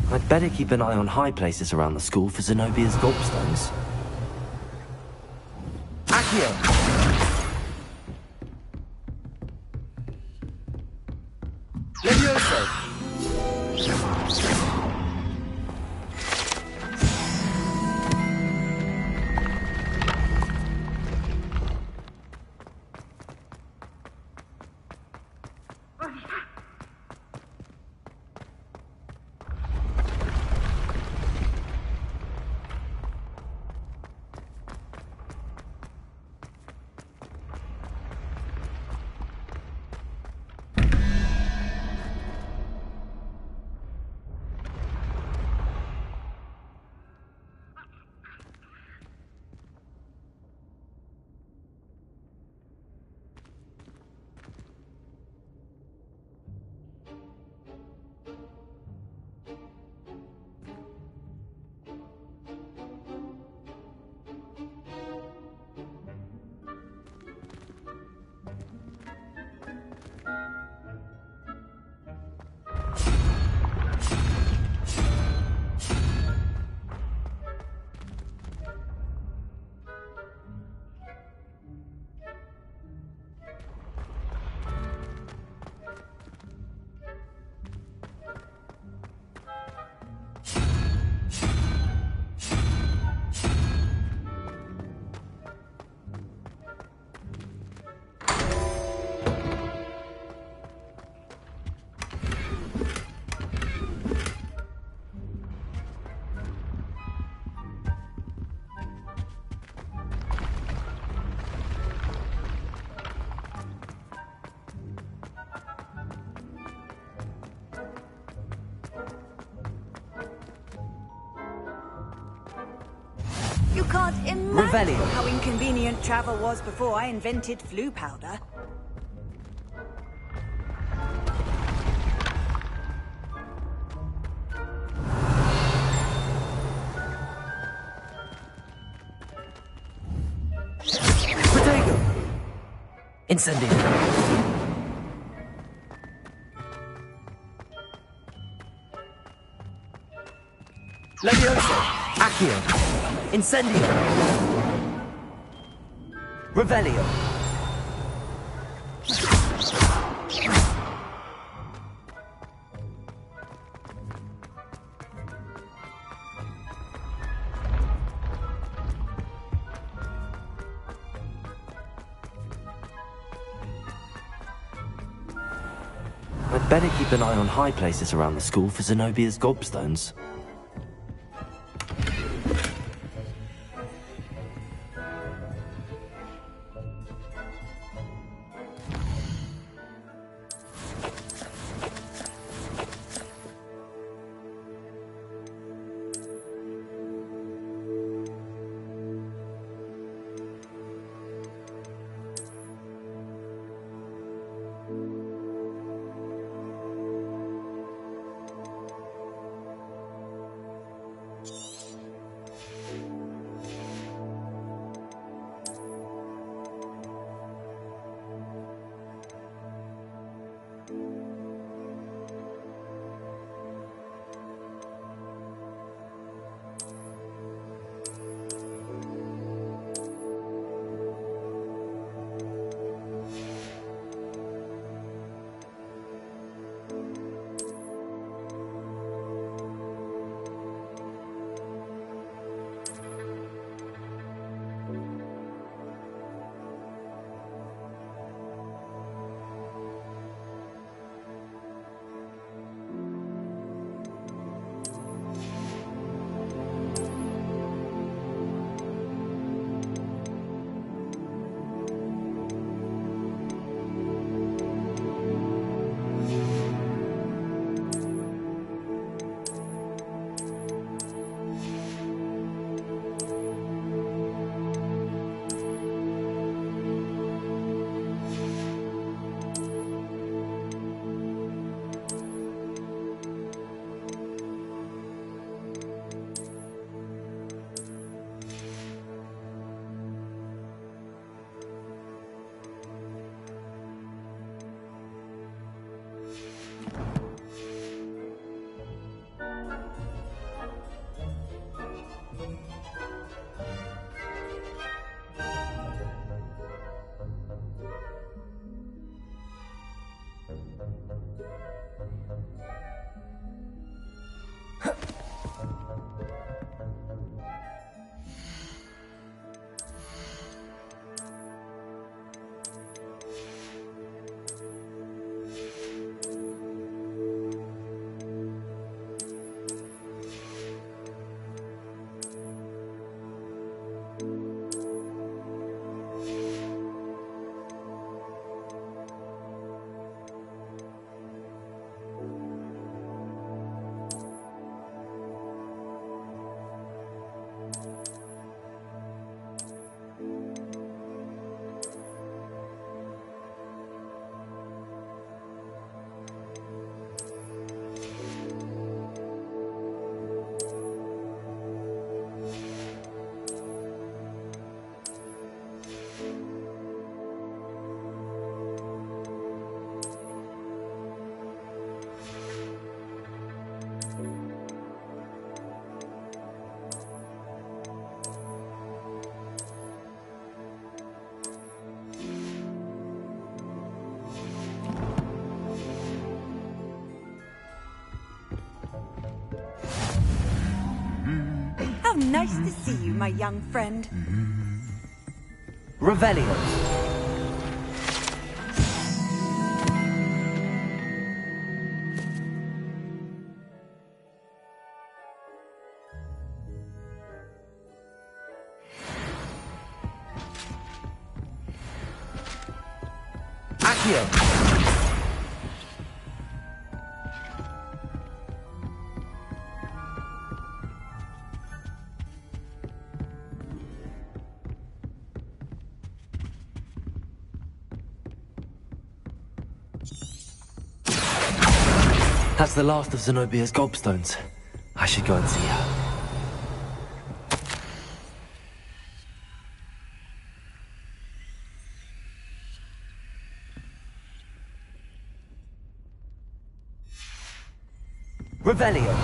I'd better keep an eye on high places around the school for Zenobia's gobstones. Accio! Levioso! You can't imagine Revelio. how inconvenient travel was before I invented flu powder. Protego! Incendio! Levioso! Accio! Incendio! Revelio! I'd better keep an eye on high places around the school for Zenobia's gobstones. Nice to see you, my young friend. Revelio. Accio. That's the last of Zenobia's gobstones. I should go and see her. Revelio.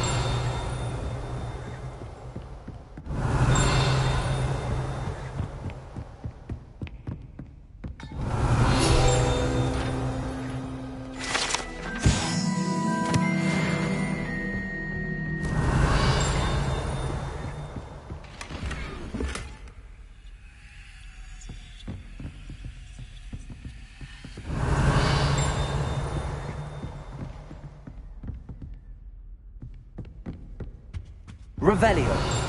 Revelio.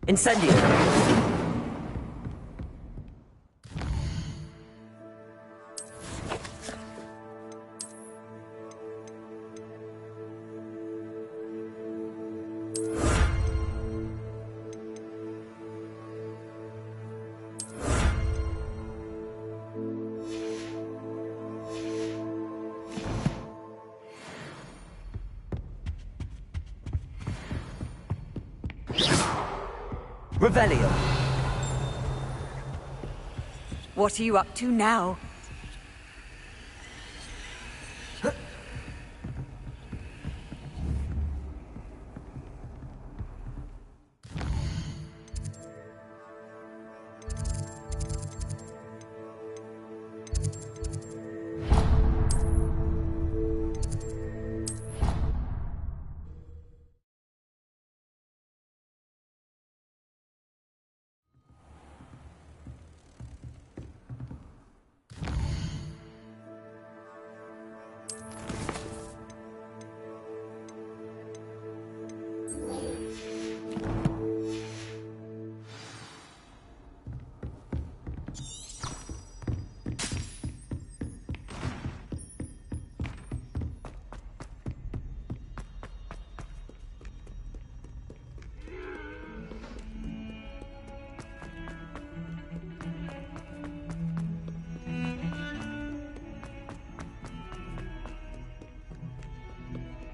Incendio. Revelio. What are you up to now?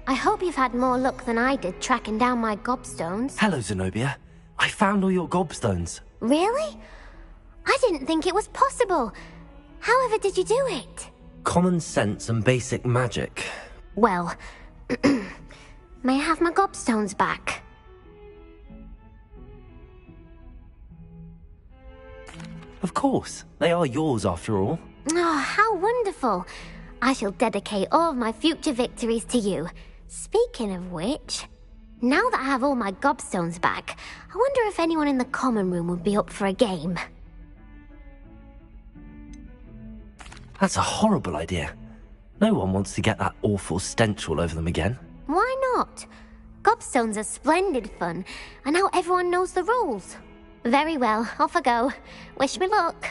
I hope you've had more luck than I did tracking down my gobstones. Hello, Zenobia. I found all your gobstones. Really? I didn't think it was possible. However did you do it? Common sense and basic magic. Well, may I have my gobstones back? Of course. They are yours after all. Oh, how wonderful. I shall dedicate all of my future victories to you. Speaking of which, now that I have all my gobstones back, I wonder if anyone in the common room would be up for a game. That's a horrible idea. No one wants to get that awful stench all over them again. Why not? Gobstones are splendid fun, and now everyone knows the rules. Very well, off I go. Wish me luck.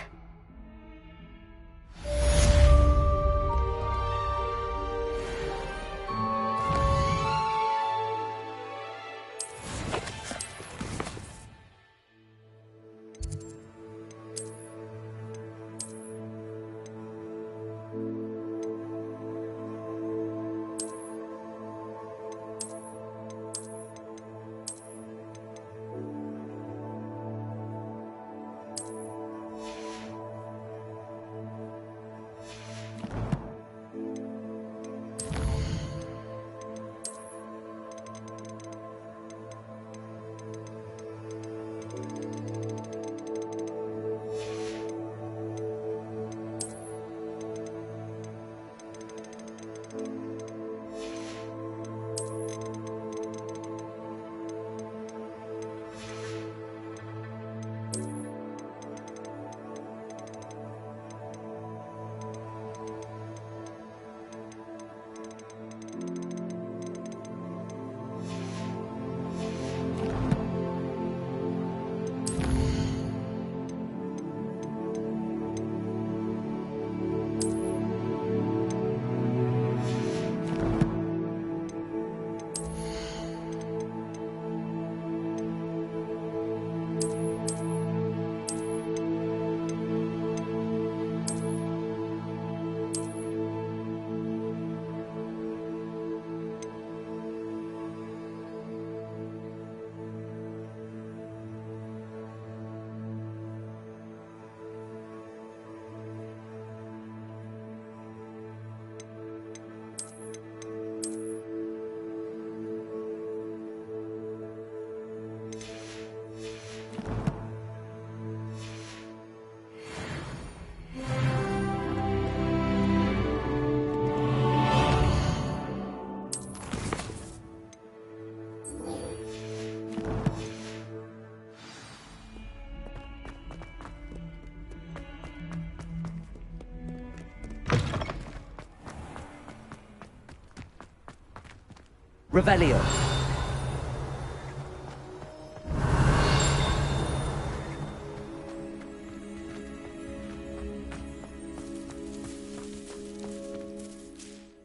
Revelio.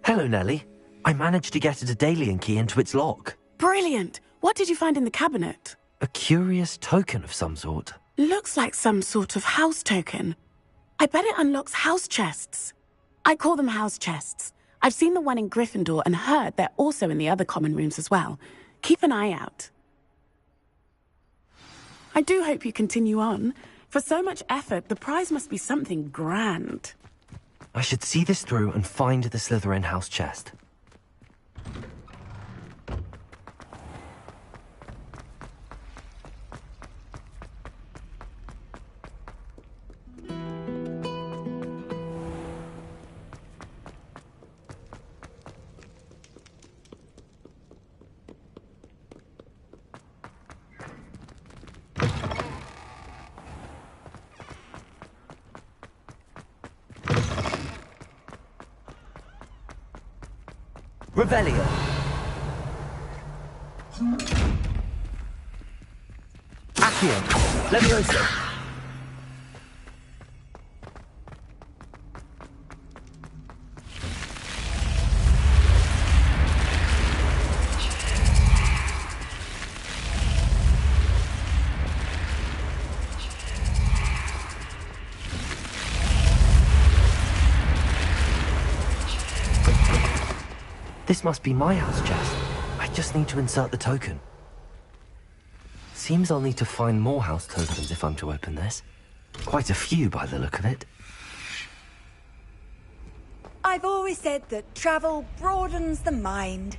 Hello, Nellie. I managed to get a Daedalian key into its lock. Brilliant! What did you find in the cabinet? A curious token of some sort. Looks like some sort of house token. I bet it unlocks house chests. I call them house chests. I've seen the one in Gryffindor and heard they're also in the other common rooms as well. Keep an eye out. I do hope you continue on. For so much effort, the prize must be something grand. I should see this through and find the Slytherin house chest. Revelio. Accio. Levioso. This must be my house chest. I just need to insert the token. Seems I'll need to find more house tokens if I'm to open this. Quite a few by the look of it. I've always said that travel broadens the mind.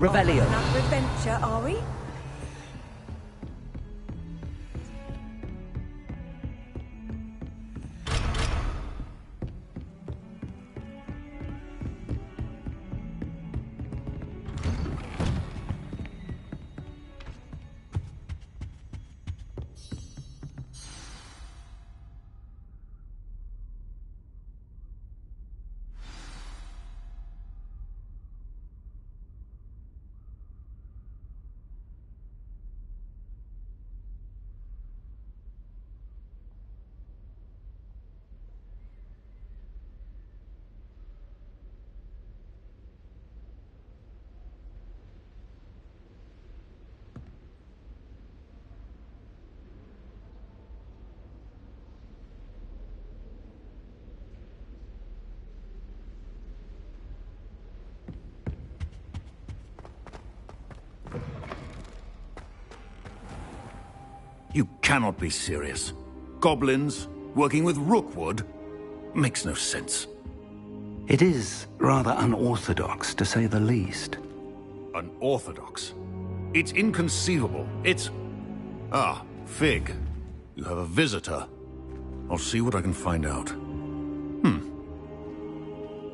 Revelio. Another adventure, are we? You cannot be serious. Goblins working with Rookwood? Makes no sense. It is rather unorthodox, to say the least. Unorthodox? It's inconceivable. It's... Ah, Fig. You have a visitor. I'll see what I can find out.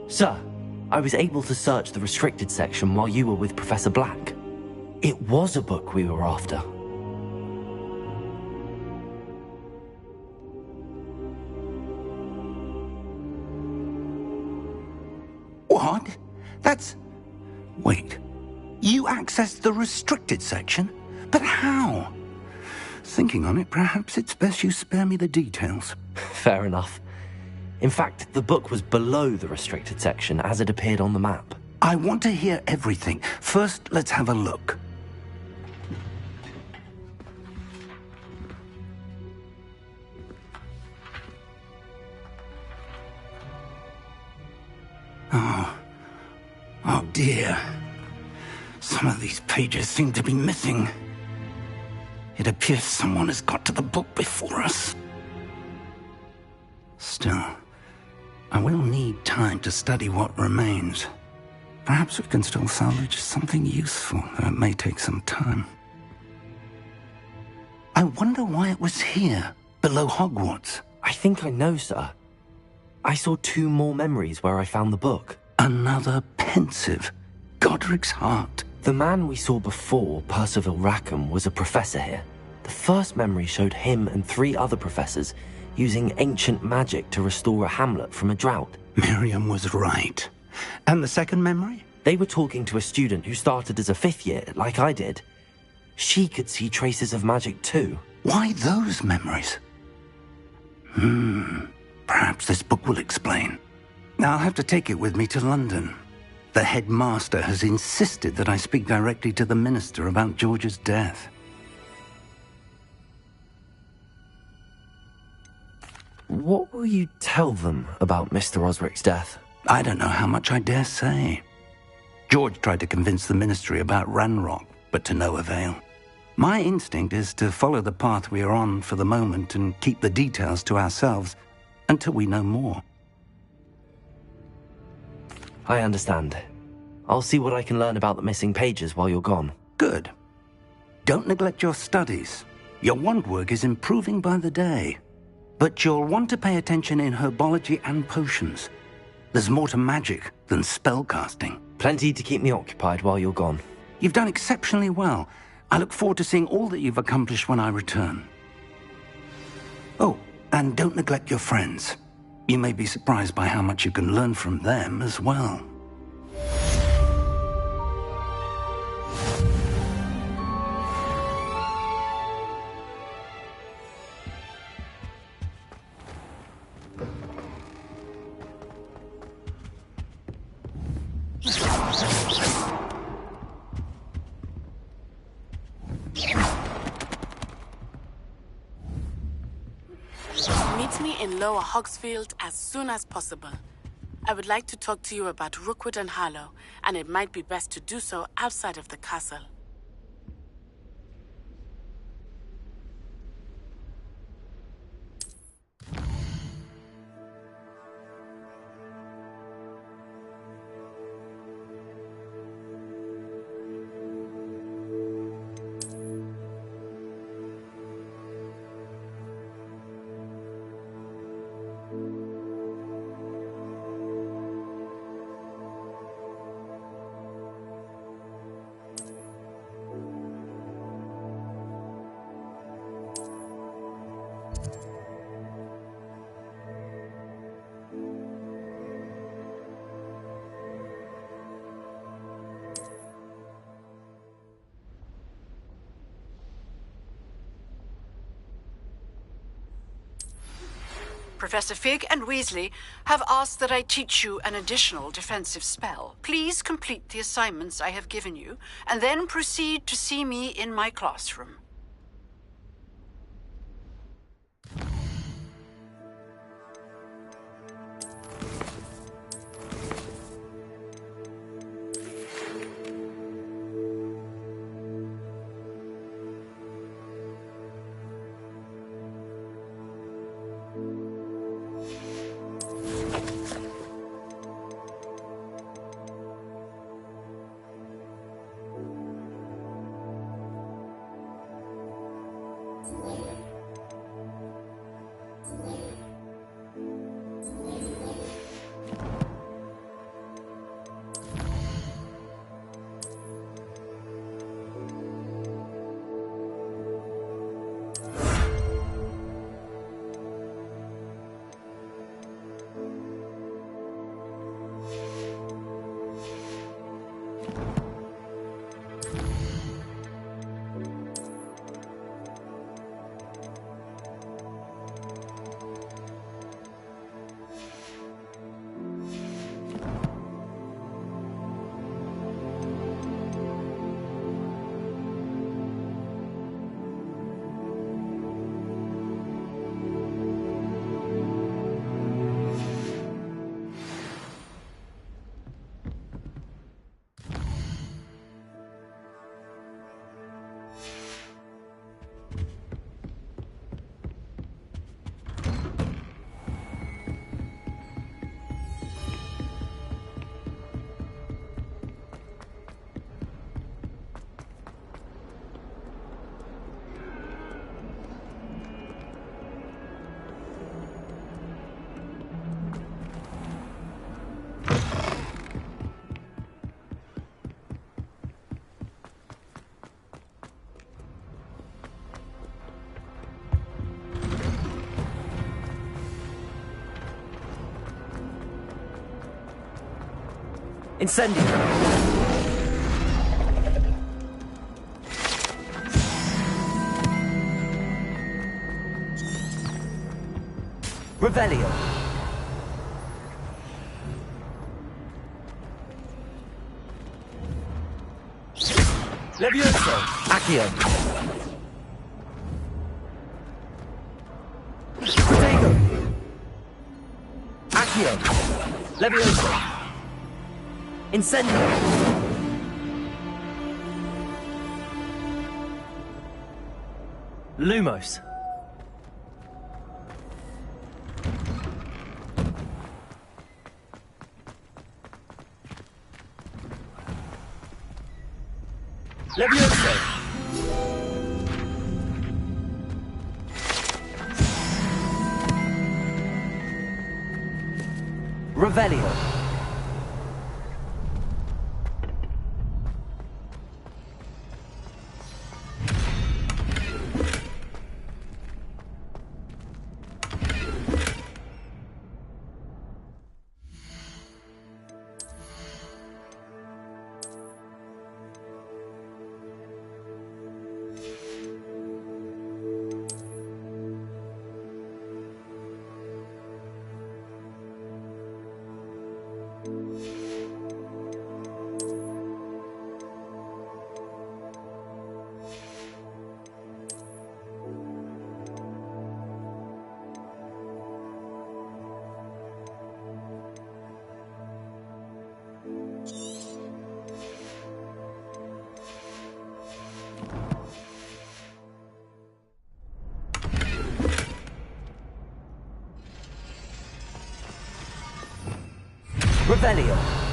Sir, I was able to search the restricted section while you were with Professor Black. It was a book we were after. What? That's... Wait. You accessed the restricted section? But how? Thinking on it, perhaps it's best you spare me the details. Fair enough. In fact, the book was below the restricted section as it appeared on the map. I want to hear everything. First, let's have a look. Oh dear. Some of these pages seem to be missing. It appears someone has got to the book before us. Still, I will need time to study what remains. Perhaps we can still salvage something useful, though it may take some time. I wonder why it was here, below Hogwarts. I think I know, sir. I saw 2 more memories where I found the book. Another pensive. Godric's heart. The man we saw before, Percival Rackham, was a professor here. The first memory showed him and 3 other professors using ancient magic to restore a hamlet from a drought. Miriam was right. And the second memory? They were talking to a student who started as a 5th year, like I did. She could see traces of magic too. Why those memories? Perhaps this book will explain. I'll have to take it with me to London. The headmaster has insisted that I speak directly to the minister about George's death. What will you tell them about Mr. Osric's death? I don't know how much I dare say. George tried to convince the ministry about Ranrock, but to no avail. My instinct is to follow the path we are on for the moment and keep the details to ourselves until we know more. I understand. I'll see what I can learn about the missing pages while you're gone. Good. Don't neglect your studies. Your wand work is improving by the day. But you'll want to pay attention in herbology and potions. There's more to magic than spellcasting. Plenty to keep me occupied while you're gone. You've done exceptionally well. I look forward to seeing all that you've accomplished when I return. Oh, and don't neglect your friends. You may be surprised by how much you can learn from them as well. Meet me in Lower Hogsfield as soon as possible. I would like to talk to you about Rookwood and Harlow, and it might be best to do so outside of the castle. Professor Fig and Weasley have asked that I teach you an additional defensive spell. Please complete the assignments I have given you, and then proceed to see me in my classroom. Incendio! Revelio! Levioso! Accio! Protego! Accio! Levioso! Incendio! Lumos! Levioso! Revelio! Revelio!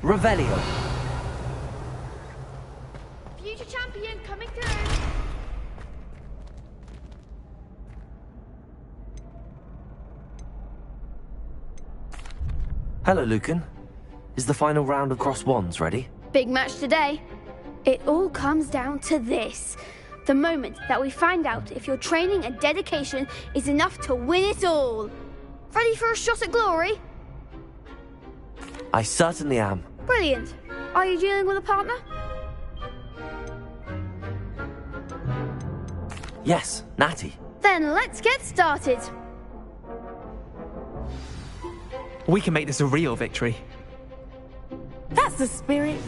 Revelio! Future champion coming through! Hello, Lucan. Is the final round of Cross Wands ready? Big match today. It all comes down to this. The moment that we find out if your training and dedication is enough to win it all. Ready for a shot at glory? I certainly am. Brilliant. Are you dealing with a partner? Yes, Natty. Then let's get started. We can make this a real victory. That's the spirit.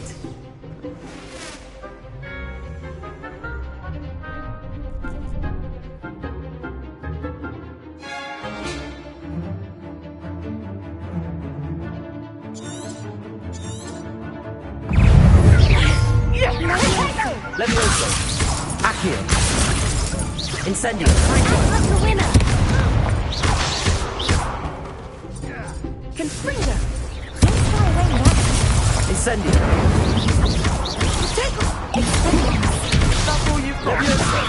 Levioso! Accio! Incendio! That's the winner! Constringer! Incendio! That's all you've got. Levioso!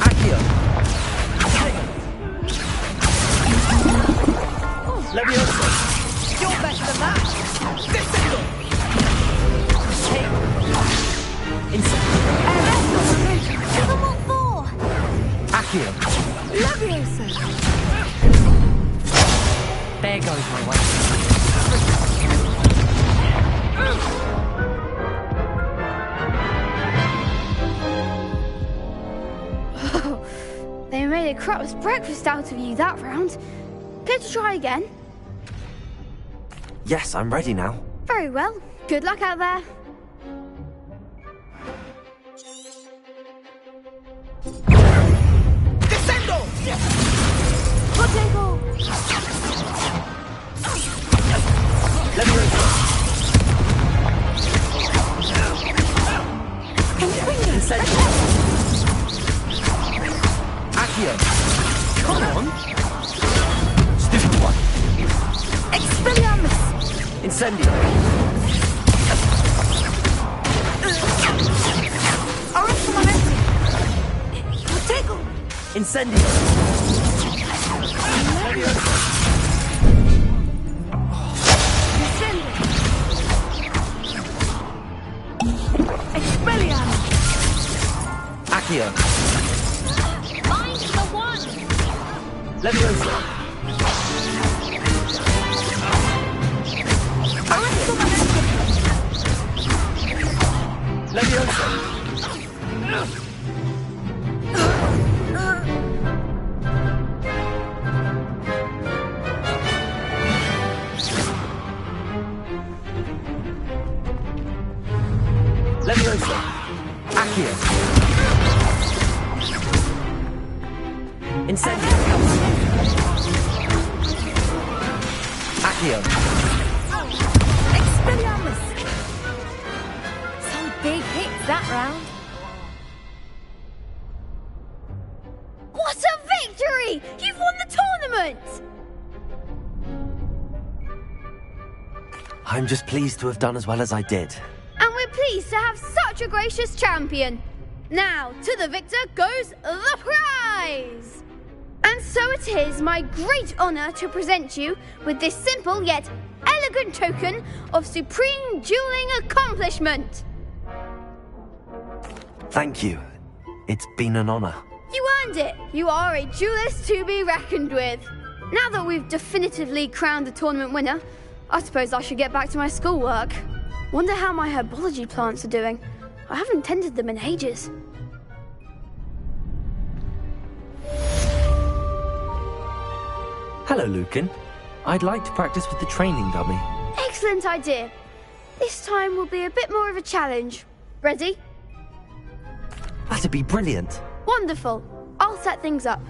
Accio! Levioso! You're better than that! Distingle! knows my way. They made a crap's breakfast out of you that round. Care to try again? Yes, I'm ready now. Very well. Good luck out there. Descendo! Potato! Accio! Come on! Stupid one! Expelliarmus! Incendio! Orange momentum! Potato! Incendio! Expelliarmus! Accio! Find the one! Leviosa! Orange momentum! Leviosa! Leviosa! Accio! Incendio! Accio! Expelliarmus! Some big hits that round. What a victory! You've won the tournament! I'm just pleased to have done as well as I did. And we're pleased to have such a gracious champion. Now, to the victor goes the prize! And so it is my great honour to present you with this simple yet elegant token of supreme dueling accomplishment. Thank you. It's been an honour. You earned it. You are a duelist to be reckoned with. Now that we've definitively crowned the tournament winner, I suppose I should get back to my schoolwork. Wonder how my herbology plants are doing. I haven't tended them in ages. Hello, Lucan. I'd like to practice with the training dummy. Excellent idea. This time will be a bit more of a challenge. Ready? That'd be brilliant. Wonderful. I'll set things up.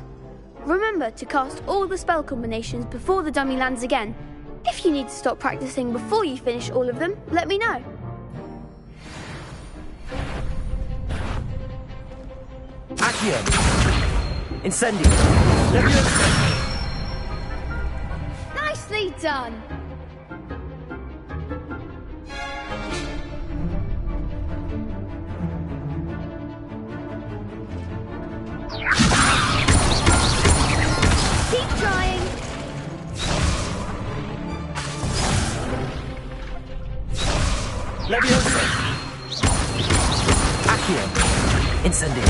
Remember to cast all the spell combinations before the dummy lands again. If you need to stop practicing before you finish all of them, let me know. Accio! Incendio! Leviosa! Nicely done. Keep trying. Leviosa! Accio! Incendio!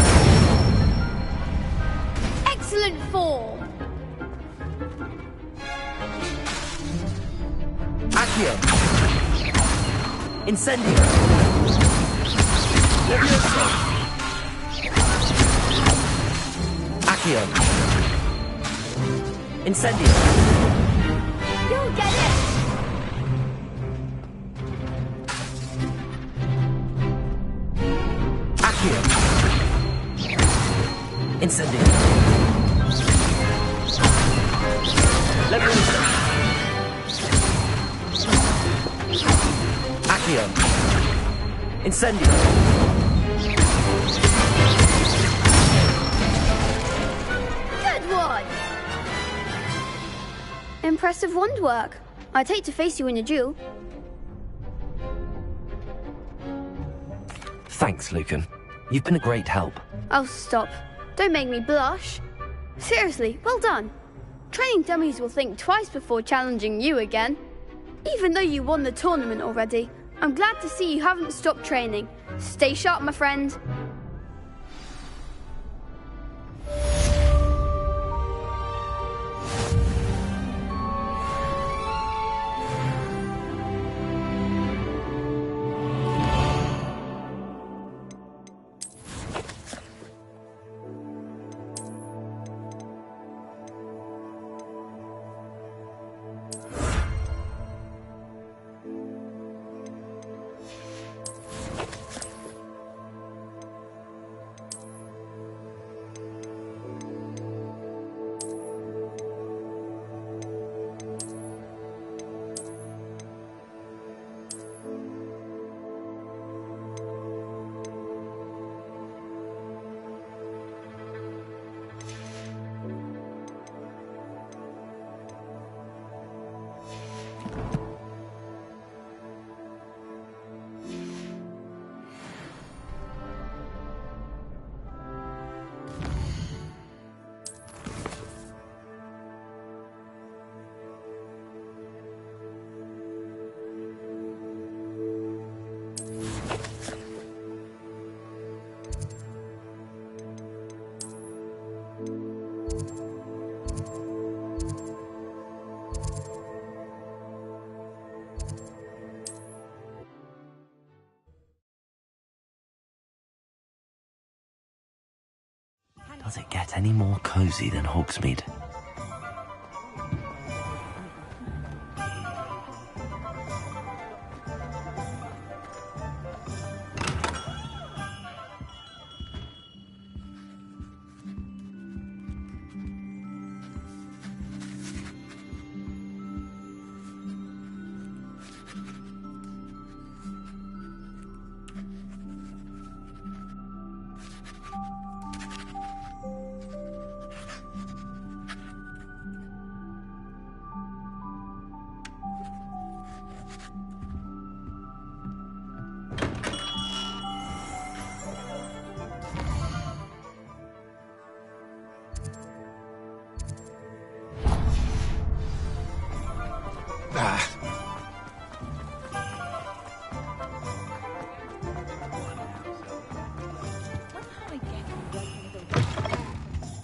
Excellent form. Accio! Incendio! Leviosa! Accio! Incendio! You'll get it. Accio! Incendio! Leviosa! Accio! Incendio! Good one. Impressive wand work. I'd hate to face you in a duel. Thanks, Lucan. You've been a great help. Oh, stop. Don't make me blush. Seriously, well done. Training dummies will think twice before challenging you again. Even though you won the tournament already, I'm glad to see you haven't stopped training. Stay sharp, my friend. Does it get any more cozy than Hogsmeade?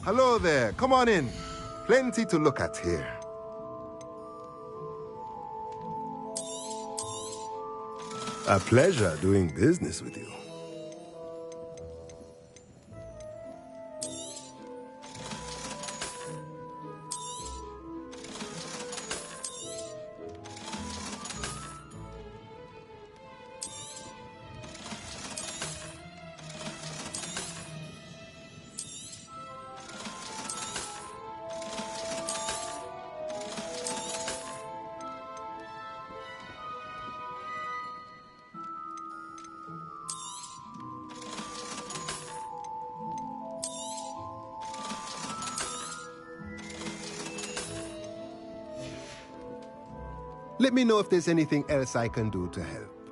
Hello there, come on in. Plenty to look at here. A pleasure doing business with you. Let me know if there's anything else I can do to help.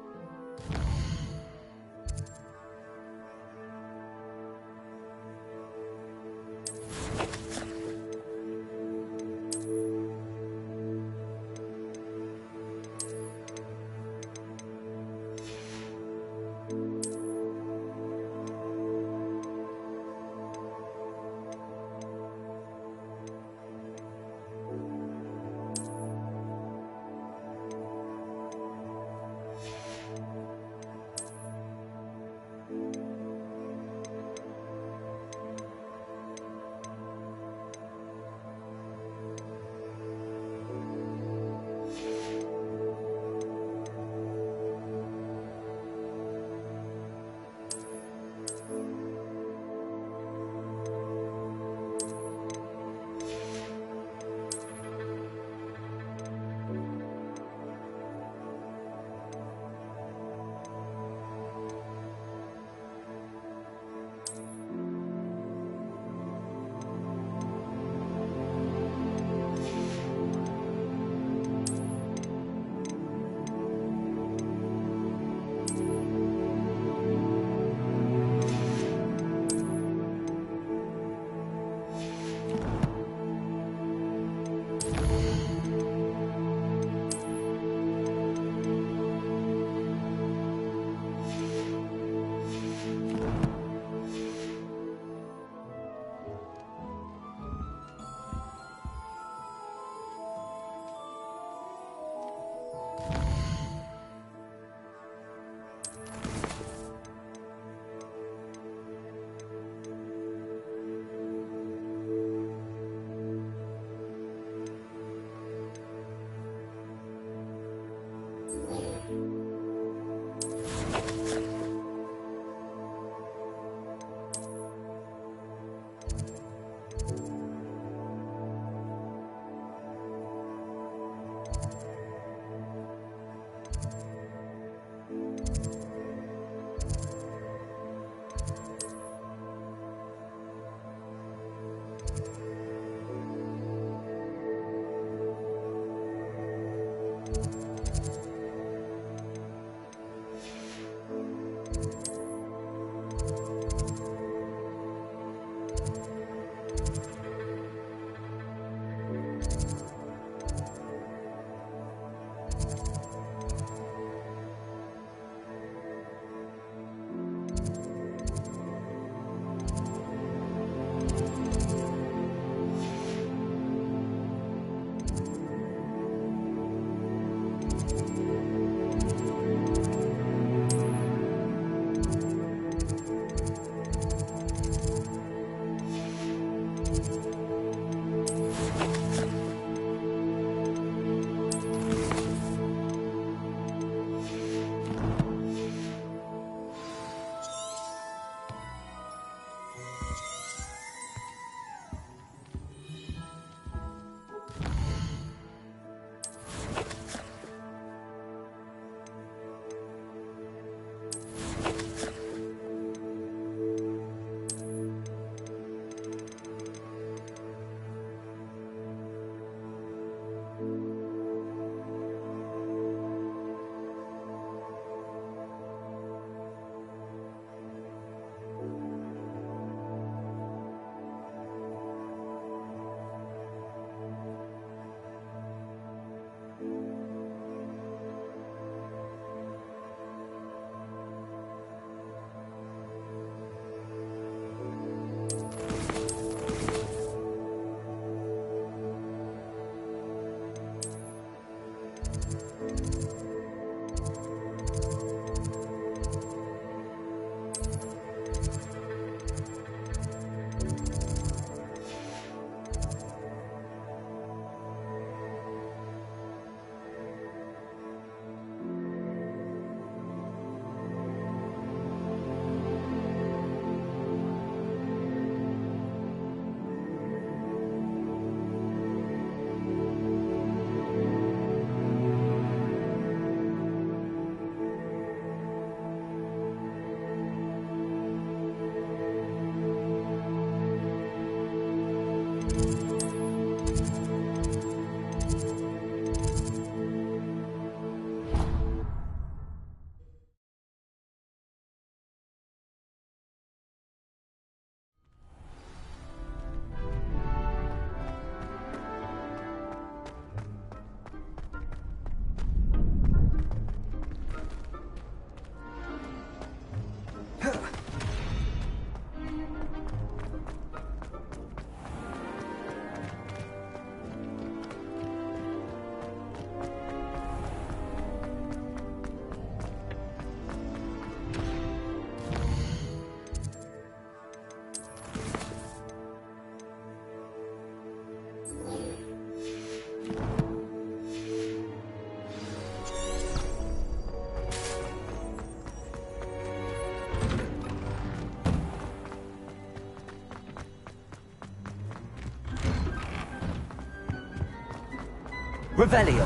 Revelio.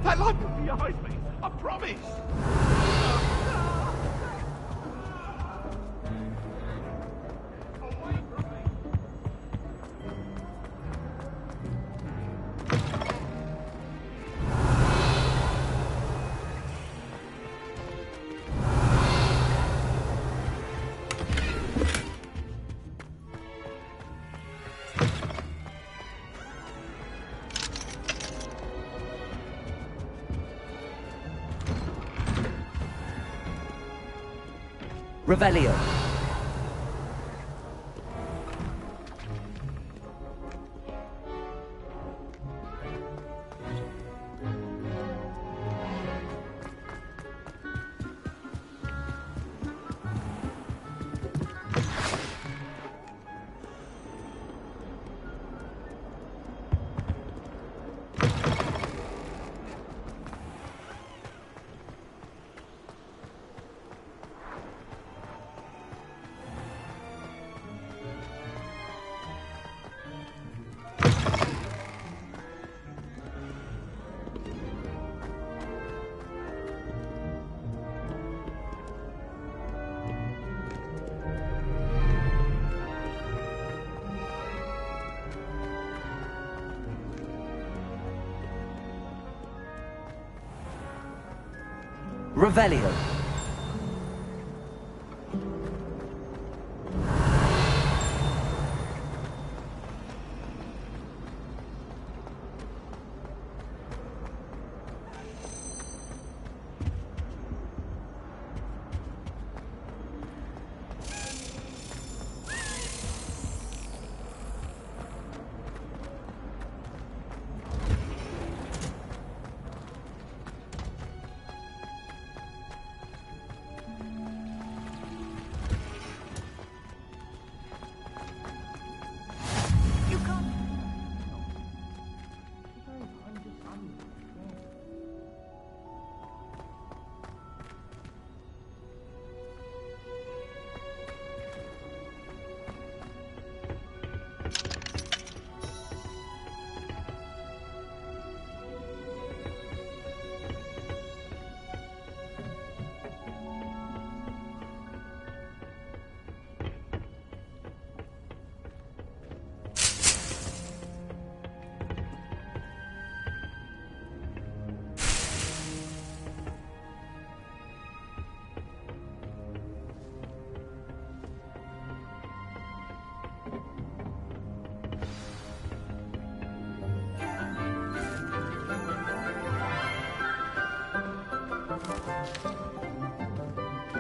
That light will be behind me, I promise. Revelio. Revelio.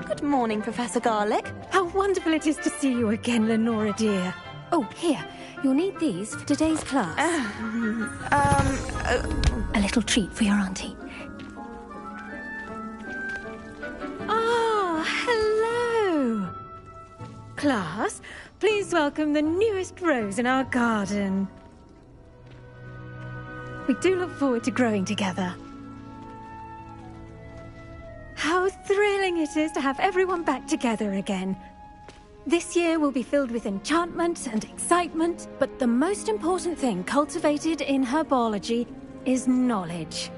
Good morning, Professor Garlick. How wonderful it is to see you again, Lenora dear. Oh, here. You'll need these for today's class. A little treat for your auntie. Ah, hello. Class, please welcome the newest rose in our garden. We do look forward to growing together. How thrilling it is to have everyone back together again. This year will be filled with enchantment and excitement, but the most important thing cultivated in herbology is knowledge.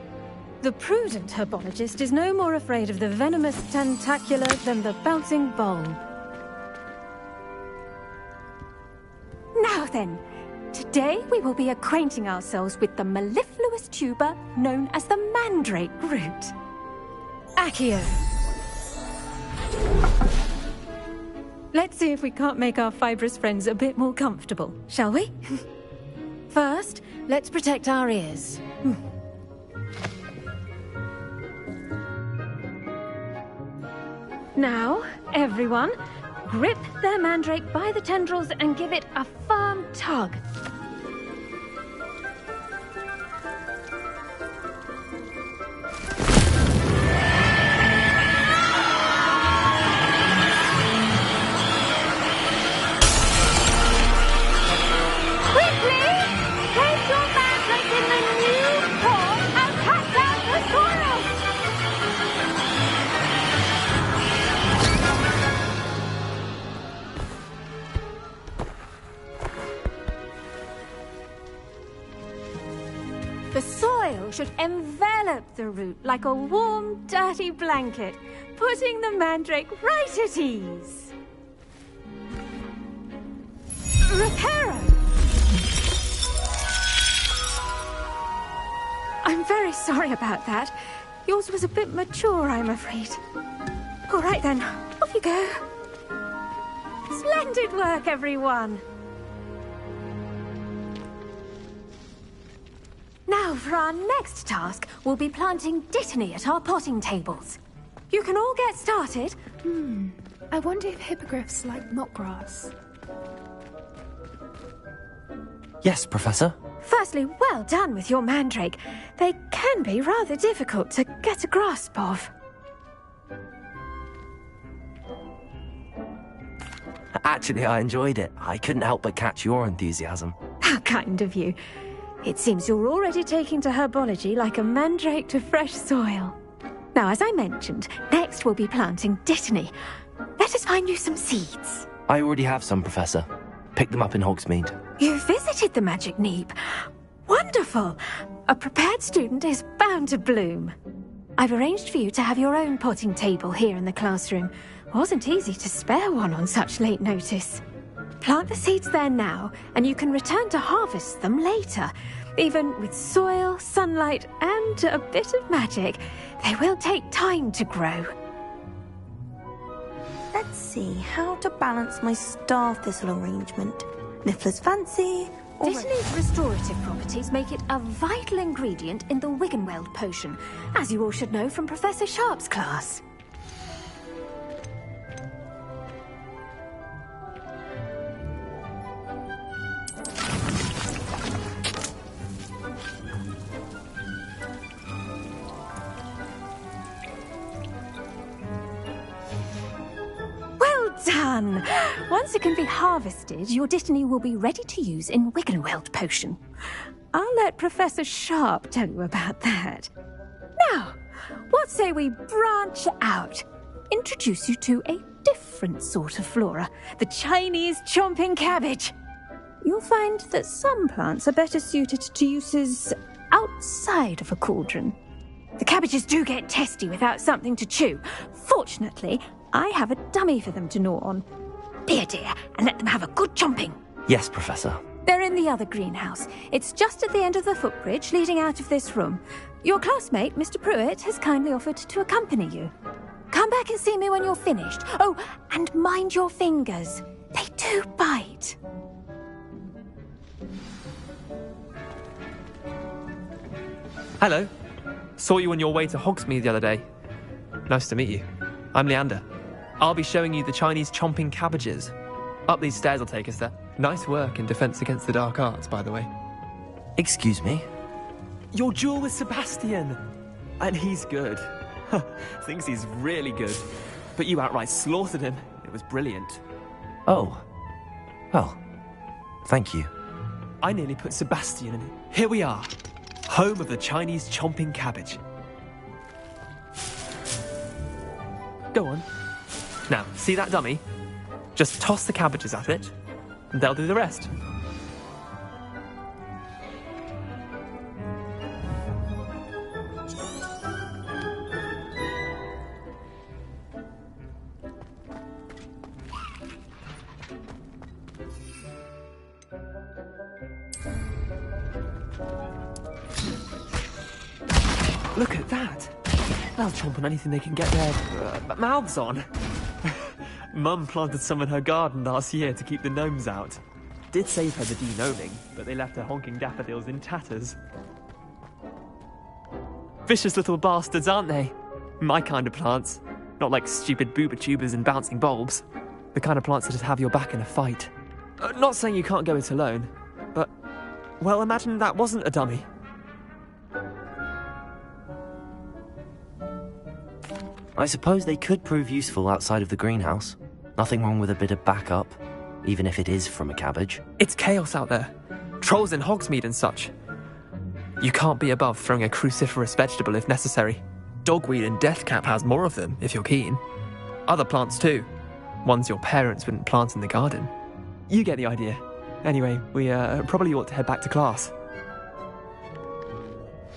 The prudent herbologist is no more afraid of the venomous tentacula than the bouncing bulb. Now then, today we will be acquainting ourselves with the mellifluous tuber known as the mandrake root. Accio. Let's see if we can't make our fibrous friends a bit more comfortable, shall we? First, let's protect our ears. Now, everyone, grip their mandrake by the tendrils and give it a firm tug. The soil should envelop the root like a warm, dirty blanket, putting the mandrake right at ease. Reparo! I'm very sorry about that. Yours was a bit mature, I'm afraid. All right then, off you go. Splendid work, everyone. Now, for our next task, we'll be planting dittany at our potting tables. You can all get started. I wonder if hippogriffs like knotgrass. Yes, Professor. Firstly, well done with your mandrake. They can be rather difficult to get a grasp of. Actually, I enjoyed it. I couldn't help but catch your enthusiasm. How kind of you. It seems you're already taking to herbology like a mandrake to fresh soil. Now, as I mentioned, next we'll be planting dittany. Let us find you some seeds. I already have some, Professor. Picked them up in Hogsmeade. You visited the Magic Neep. Wonderful! A prepared student is bound to bloom. I've arranged for you to have your own potting table here in the classroom. Wasn't easy to spare one on such late notice. Plant the seeds there now, and you can return to harvest them later. Even with soil, sunlight, and a bit of magic, they will take time to grow. Let's see how to balance my star thistle arrangement. Niffler's fancy. Dittany's restorative properties make it a vital ingredient in the Wiggenweld potion, as you all should know from Professor Sharp's class. Done! Once it can be harvested, your dittany will be ready to use in Wiggenweld potion. I'll let Professor Sharp tell you about that. Now, what say we branch out? Introduce you to a different sort of flora, the Chinese chomping cabbage. You'll find that some plants are better suited to uses outside of a cauldron. The cabbages do get testy without something to chew. Fortunately, I have a dummy for them to gnaw on. Be a dear and let them have a good chomping. Yes, Professor. They're in the other greenhouse. It's just at the end of the footbridge leading out of this room. Your classmate, Mr. Pruitt, has kindly offered to accompany you. Come back and see me when you're finished. Oh, and mind your fingers. They do bite. Hello. Saw you on your way to Hogsmeade the other day. Nice to meet you. I'm Leander. I'll be showing you the Chinese chomping cabbages. Up these stairs will take us there. Nice work in Defense Against the Dark Arts, by the way. Excuse me? Your duel with Sebastian! And he's good. Thinks he's really good. But you outright slaughtered him. It was brilliant. Oh. Well, thank you. I nearly put Sebastian in. Here we are. Home of the Chinese chomping cabbage. Go on. Now, see that dummy? Just toss the cabbages at it, and they'll do the rest. Look at that. They'll chomp on anything they can get their mouths on. Mum planted some in her garden last year to keep the gnomes out. Did save her the de-gnoming, but they left her honking daffodils in tatters. Vicious little bastards, aren't they? My kind of plants. Not like stupid booba tubers and bouncing bulbs. The kind of plants that just have your back in a fight. Not saying you can't go it alone, but, well, imagine that wasn't a dummy. I suppose they could prove useful outside of the greenhouse. Nothing wrong with a bit of backup, even if it is from a cabbage. It's chaos out there. Trolls in Hogsmeade and such. You can't be above throwing a cruciferous vegetable if necessary. Dogweed and deathcap has more of them, if you're keen. Other plants too. Ones your parents wouldn't plant in the garden. You get the idea. Anyway, we probably ought to head back to class.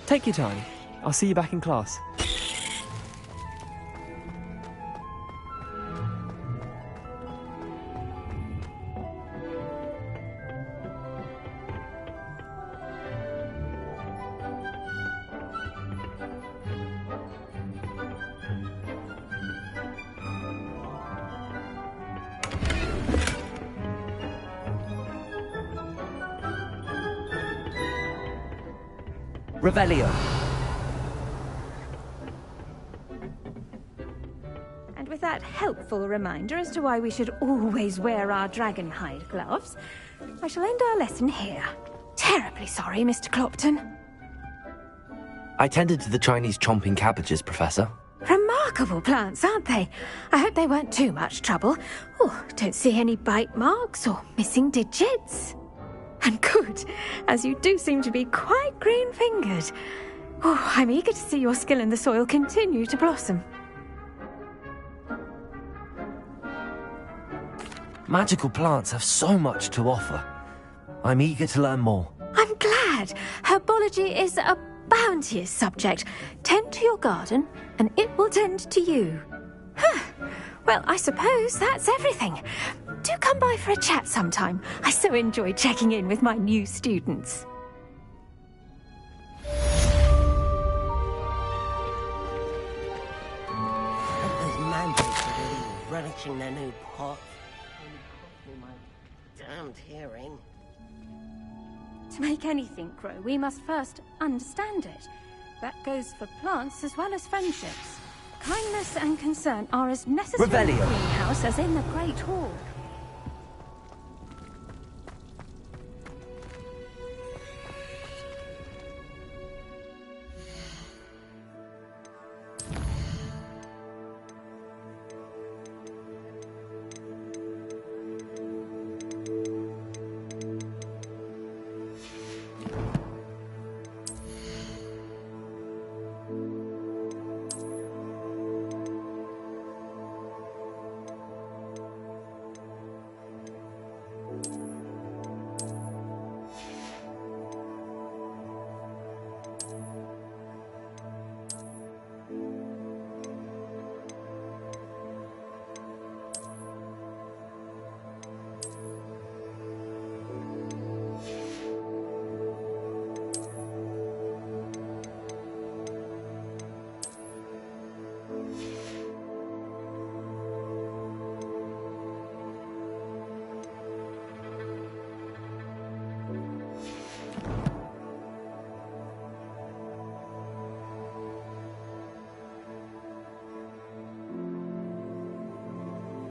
Take your time. I'll see you back in class. Revelio. And with that helpful reminder as to why we should always wear our dragon hide gloves, I shall end our lesson here. Terribly sorry, Mr. Clopton. I tended to the Chinese chomping cabbages, Professor. Remarkable plants, aren't they? I hope they weren't too much trouble. Oh, don't see any bite marks or missing digits. And good, as you do seem to be quite green-fingered. Oh, I'm eager to see your skill in the soil continue to blossom. Magical plants have so much to offer. I'm eager to learn more. I'm glad. Herbology is a bounteous subject. Tend to your garden, and it will tend to you. Huh. Well, I suppose that's everything. Do come by for a chat sometime. I so enjoy checking in with my new students. Those mandrake are relishing their new pots. Only cost me my damned hearing. To make anything grow, we must first understand it. That goes for plants as well as friendships. Kindness and concern are as necessary in the greenhouse as in the Great Hall.